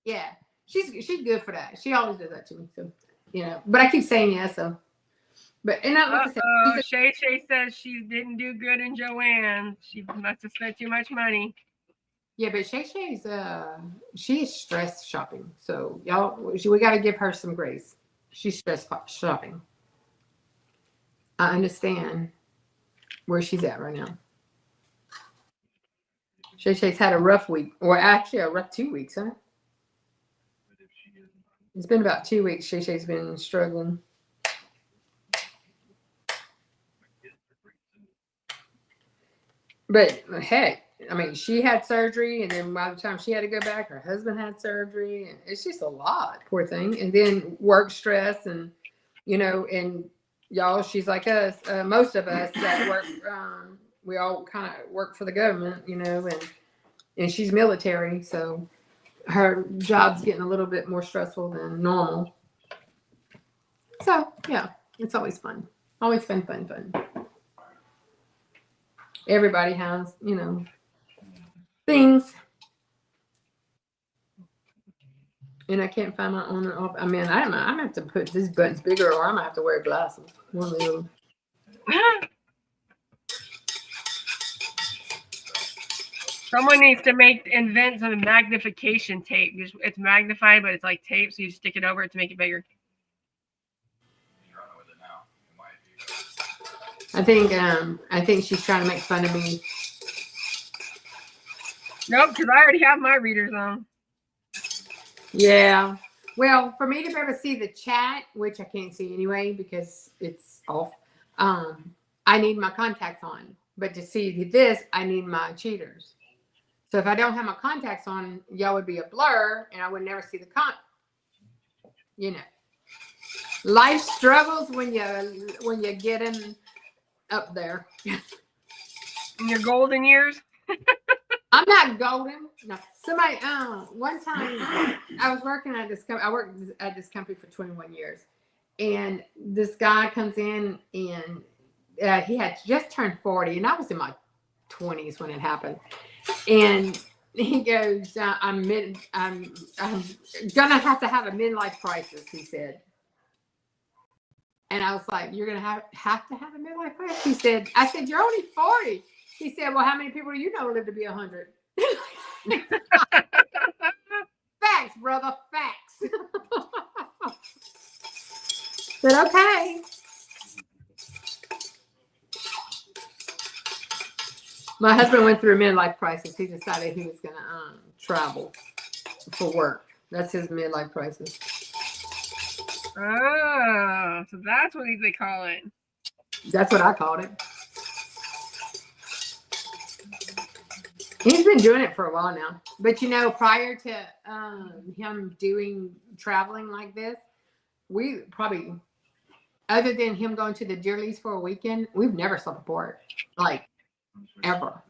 yeah. She's good for that. She always does that to me. So, but I keep saying yes. So, but and like I said, Shay says she didn't do good in Joanne. She must have spent too much money. Yeah, but Shay's she's stress shopping. So y'all, we got to give her some grace. She's stress shopping. I understand where she's at right now. Shay's had a rough week, or actually a rough 2 weeks, huh? It's been about 2 weeks. Shay's been struggling. But heck, I mean, she had surgery, and then by the time she had to go back, her husband had surgery, and it's just a lot, poor thing. And then work stress, and and y'all, she's like us, most of us that work. We all kind of work for the government, and she's military, so her job's getting a little bit more stressful than normal. So yeah, it's always fun. Always fun. Everybody has, things. And I can't find my on and off. I mean, I'm gonna have to put these buttons bigger, or I'm gonna have to wear glasses. One of those. Someone needs to invent some magnification tape. It's magnified, but it's like tape, so you stick it over it to make it bigger. I think she's trying to make fun of me. Nope, because I already have my readers on. Yeah. Well, for me to be able to see the chat, which I can't see anyway because it's off, I need my contacts on. But to see this, I need my cheaters. So if I don't have my contacts on, y'all would be a blur, and I would never see the Life struggles when you get in up there. In your golden years? I'm not golden. No. Somebody, one time I was working at this company. I worked at this company for 21 years. And this guy comes in, and he had just turned 40, and I was in my 20s when it happened. And he goes, I'm gonna have a midlife crisis, he said. And I was like, you're going to have to have a midlife crisis? He said, I said, you're only 40. He said, well, how many people do you know live to be 100? Facts, brother, facts. But okay. My husband went through a midlife crisis. He decided he was going to travel for work. That's his midlife crisis. Oh, so that's what they call it. That's what I called it. He's been doing it for a while now. But, you know, prior to him doing traveling like this, we probably, other than him going to the Deer Lease for a weekend, we've never slept apart, like, ever,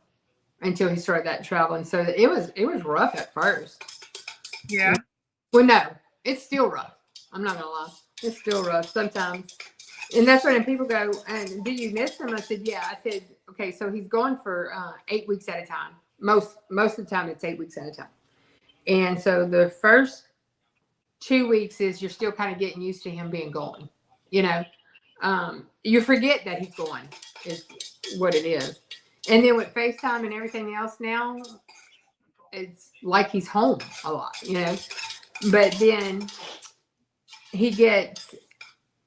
until he started that traveling. So it was rough at first. Yeah. Well, no, it's still rough. I'm not going to lie. It's still rough sometimes. And that's when people go, and do you miss him? I said, yeah. I said, okay, so he's gone for 8 weeks at a time. Most of the time, it's 8 weeks at a time. And so the first 2 weeks is you're still kind of getting used to him being gone. You know, you forget that he's gone is what it is. And then with FaceTime and everything else now, it's like he's home a lot, you know. But then he gets,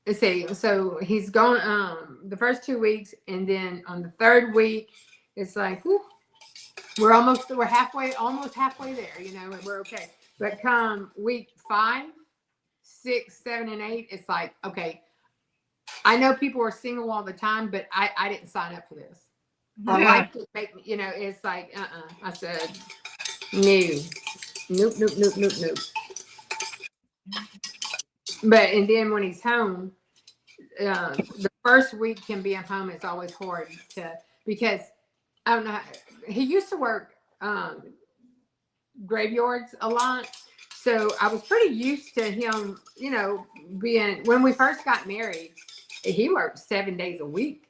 let's see, so he's gone the first 2 weeks, and then on the third week, it's like, whew, we're almost halfway there, you know, and we're okay. But come week 5, 6, 7, and 8, it's like, okay, I know people are single all the time, but I didn't sign up for this. Or life didn't make me, you know, it's like, I said, no. Nope. But, and then when he's home, the first week him being home is always hard because I don't know, he used to work graveyards a lot. So I was pretty used to him, you know, being, when we first got married, he worked 7 days a week.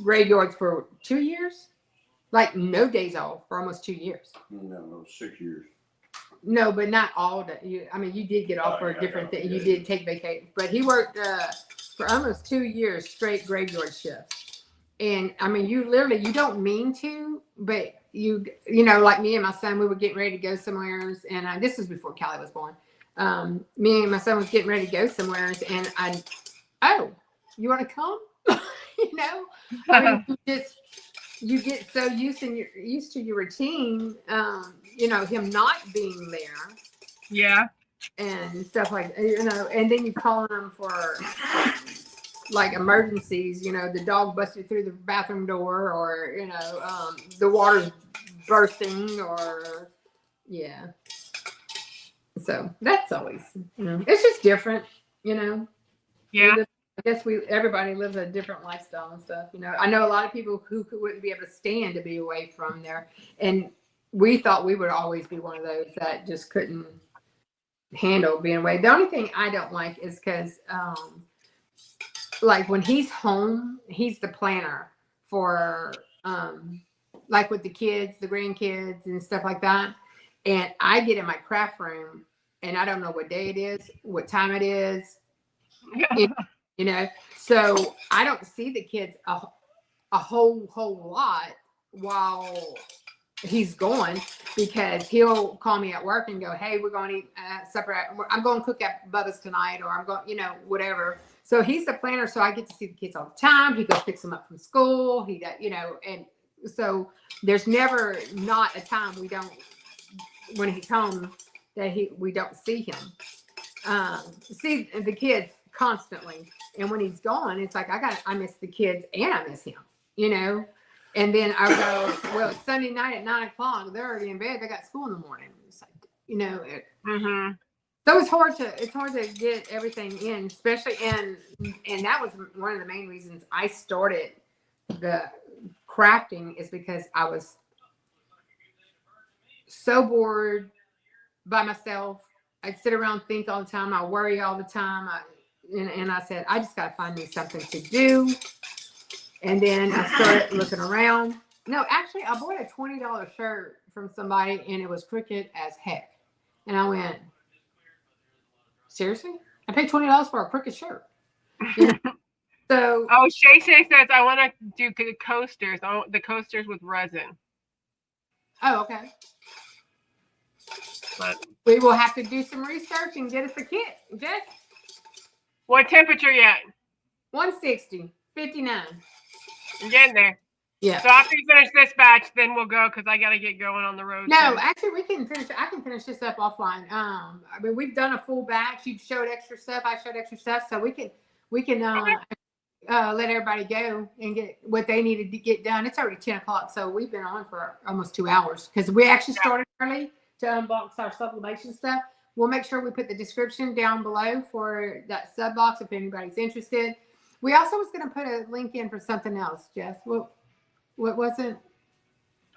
Graveyards for 2 years, like no days off for almost 2 years. No, 6 years. No, but not all day. I mean, you did get off for a different thing. You did take vacation, but he worked for almost 2 years straight graveyard shift. And I mean, you don't mean to, but you know, like me and my son, we were getting ready to go somewhere, and this was before Callie was born. Me and my son was getting ready to go somewhere, and you want to come? You know, I mean, you get so used to your routine, you know, him not being there. Yeah. And stuff like, you know, and then you call him for like emergencies, you know, the dog busted through the bathroom door, or, you know, the water's bursting, or, yeah. So that's always, you know, it's just different, you know. Yeah. I guess everybody lives a different lifestyle and stuff, you know. I know a lot of people who wouldn't be able to stand to be away from there, and we thought we would always be one of those that just couldn't handle being away. The only thing I don't like is because, like when he's home, he's the planner for, like with the kids, the grandkids, and stuff like that. And I get in my craft room, and I don't know what day it is, what time it is. You know, so I don't see the kids a whole lot while he's gone, because he'll call me at work and go, hey, we're going to eat supper. I'm going to cook at Bubba's tonight, or I'm going, you know, whatever. So he's the planner. So I get to see the kids all the time. He goes picks them up from school. He does, you know, and so there's never not a time we don't, when he's home, that we don't see him. See the kids constantly, and when he's gone, it's like I miss the kids and I miss him, you know. And then I go, well, it's Sunday night at 9 o'clock. They're already in bed. They got school in the morning. It's like, you know. So it's hard to get everything in, especially and that was one of the main reasons I started the crafting, is because I was so bored by myself. I'd sit around, think all the time. I worry all the time. And I said, I just got to find me something to do. And then I started looking around. No, actually, I bought a $20 shirt from somebody, and it was crooked as heck. And I went, seriously? I paid $20 for a crooked shirt. You know? So. Oh, Shay says I want to do the coasters. The coasters with resin. Oh, okay. But we will have to do some research and get us a kit. Jess? What temperature yet? 160, 59. I'm getting there. Yeah. So after you finish this batch, then we'll go because I got to get going on the road. No, too. actually, we can finish. I can finish this up offline. I mean, we've done a full batch. You showed extra stuff. I showed extra stuff, so we can let everybody go and get what they needed to get done. It's already 10 o'clock, so we've been on for almost 2 hours because we actually started early to unbox our sublimation stuff. We'll make sure we put the description down below for that sub box if anybody's interested. We also was going to put a link in for something else, Jess. What was it?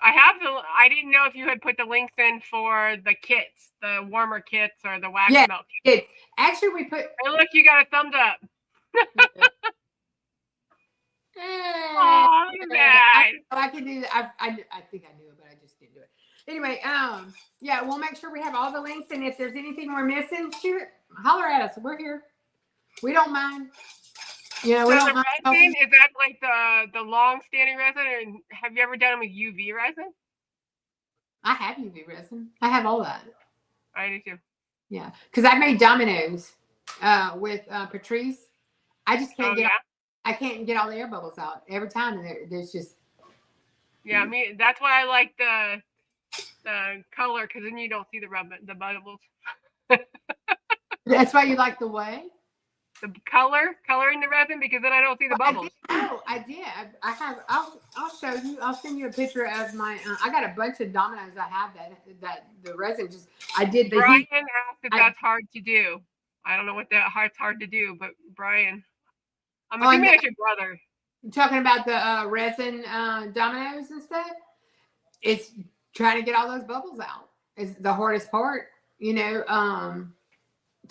I didn't know if you had put the links in for the kits, the warmer kits or the wax melt kits. Actually, we put. Hey, look, you got a thumbs up. Oh, look at that. I can do that. I think I knew it, but I just didn't do it. Anyway, yeah, we'll make sure we have all the links, and if there's anything we're missing, shoot, holler at us. We're here. We don't mind. You know, so we don't the mind resin, is that like the long-standing resin, and have you ever done them with UV resin? I have UV resin. I have all that. I do too. Yeah, because I made dominoes with Patrice. I just can't I can't get all the air bubbles out every time. There's just. Yeah, that's why I like the color, because then you don't see the bubbles. That's why you like the way. The coloring the resin, because then I don't see the bubbles. I did. I have. I'll show you. I'll send you a picture of my. I got a bunch of dominoes. I have that the resin just. I did the. Brian asked if that's hard to do. I don't know what that's hard to do, but Brian, I'm assuming it's your brother. You're talking about the resin dominoes and stuff. It's trying to get all those bubbles out. Is the hardest part. You know.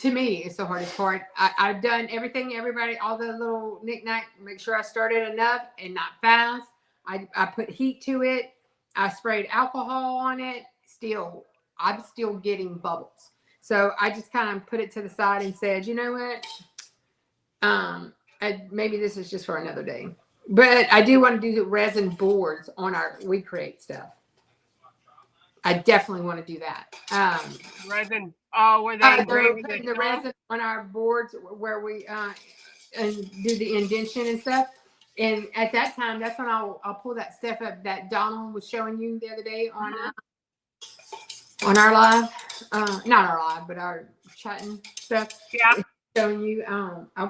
To me, it's the hardest part. I've done everything, everybody, all the little knick-knack, make sure I started enough and not fast. I put heat to it. I sprayed alcohol on it. I'm still getting bubbles. So I just kind of put it to the side and said, you know what? Maybe this is just for another day. But I do want to do the resin boards on our We Create stuff. I definitely want to do that. Resin. Oh, where they putting the resin on our boards where we and do the indentation and stuff. And at that time, that's when I'll pull that stuff up that Donald was showing you the other day on our live, not our live, but our chatting stuff. Yeah, showing you.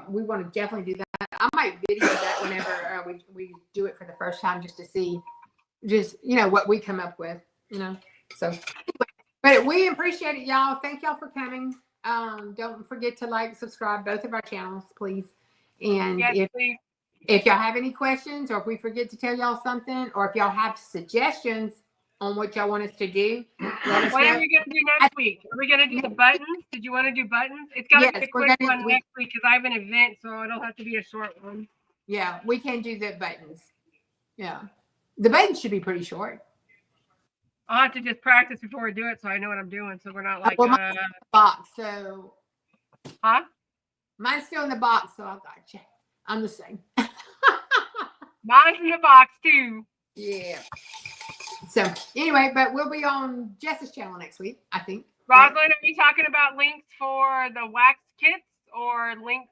We want to definitely do that. I might video that whenever we do it for the first time, just to see, what we come up with. So. But we appreciate it, y'all. Thank y'all for coming. Don't forget to like, subscribe both of our channels, please. And if y'all have any questions, or if we forget to tell y'all something, or if y'all have suggestions on what y'all want us to do, let us know. What are we going to do next week? Are we going to do the buttons? Did you want to do buttons? It's got to be a quick one next week because I have an event, so it'll have to be a short one. Yeah, we can do the buttons. Yeah. The buttons should be pretty short. I'll have to just practice before we do it so I know what I'm doing, so we're not like mine's in the box, so mine's still in the box, so I'll gotcha. I'm the same. Mine's in the box too. Yeah. So anyway, but we'll be on Jess's channel next week, I think. Rosalind, are you talking about links for the wax kits or links?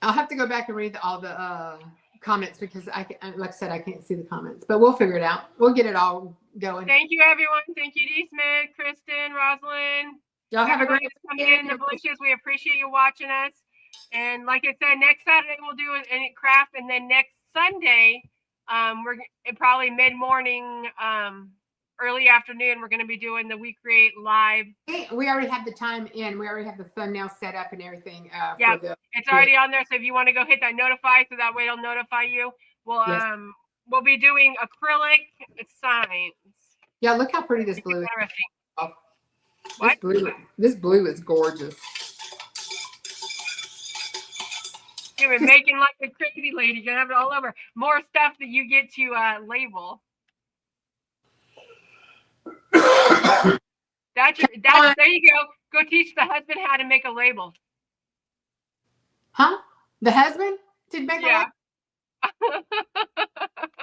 I'll have to go back and read all the comments because like I said, I can't see the comments, but we'll figure it out. We'll get it all going. Thank you, everyone. Thank you, D. Smith, Kristen, Rosalind. Y'all have a great coming in the bushes. We appreciate you watching us. And like I said, next Saturday we'll do an craft, and then next Sunday, we're probably mid-morning, early afternoon, we're going to be doing the We Create live. We already have the time in. We already have the thumbnail set up and everything. Yeah, it's already on there. So if you want to go hit that notify, so that way it'll notify you. We'll be doing acrylic signs. Yeah, look how pretty this blue is. Oh. What? This blue is gorgeous. You've been making like a crazy lady. You're gonna have it all over. More stuff that you get to label. There you go. Go teach the husband how to make a label. Huh? The husband to make Yeah.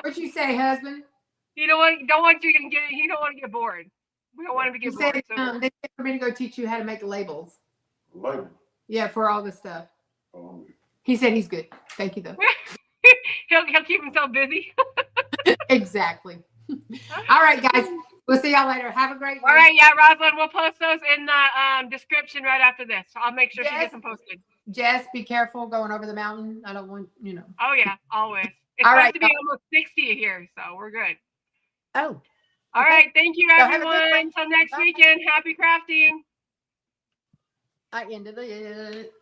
What'd you say, husband? He don't want you to get. He don't want to get bored. We don't want him to He get bored. said So they said for me to go teach you how to make labels. Label. Yeah, for all this stuff. Oh, He said he's good. Thank you, though. he'll keep himself busy. Exactly. All right, guys. We'll see y'all later. Have a great one. All right, yeah, Rosalind, we'll post those in the description right after this. So I'll make sure she gets them posted. Jess, be careful going over the mountain. I don't want, Oh yeah, always. It's All supposed right, to be almost 60 here, so we're good. Oh. All Okay. right, thank you, So have a good everyone. one. Until next Bye. weekend, happy crafting. I ended it.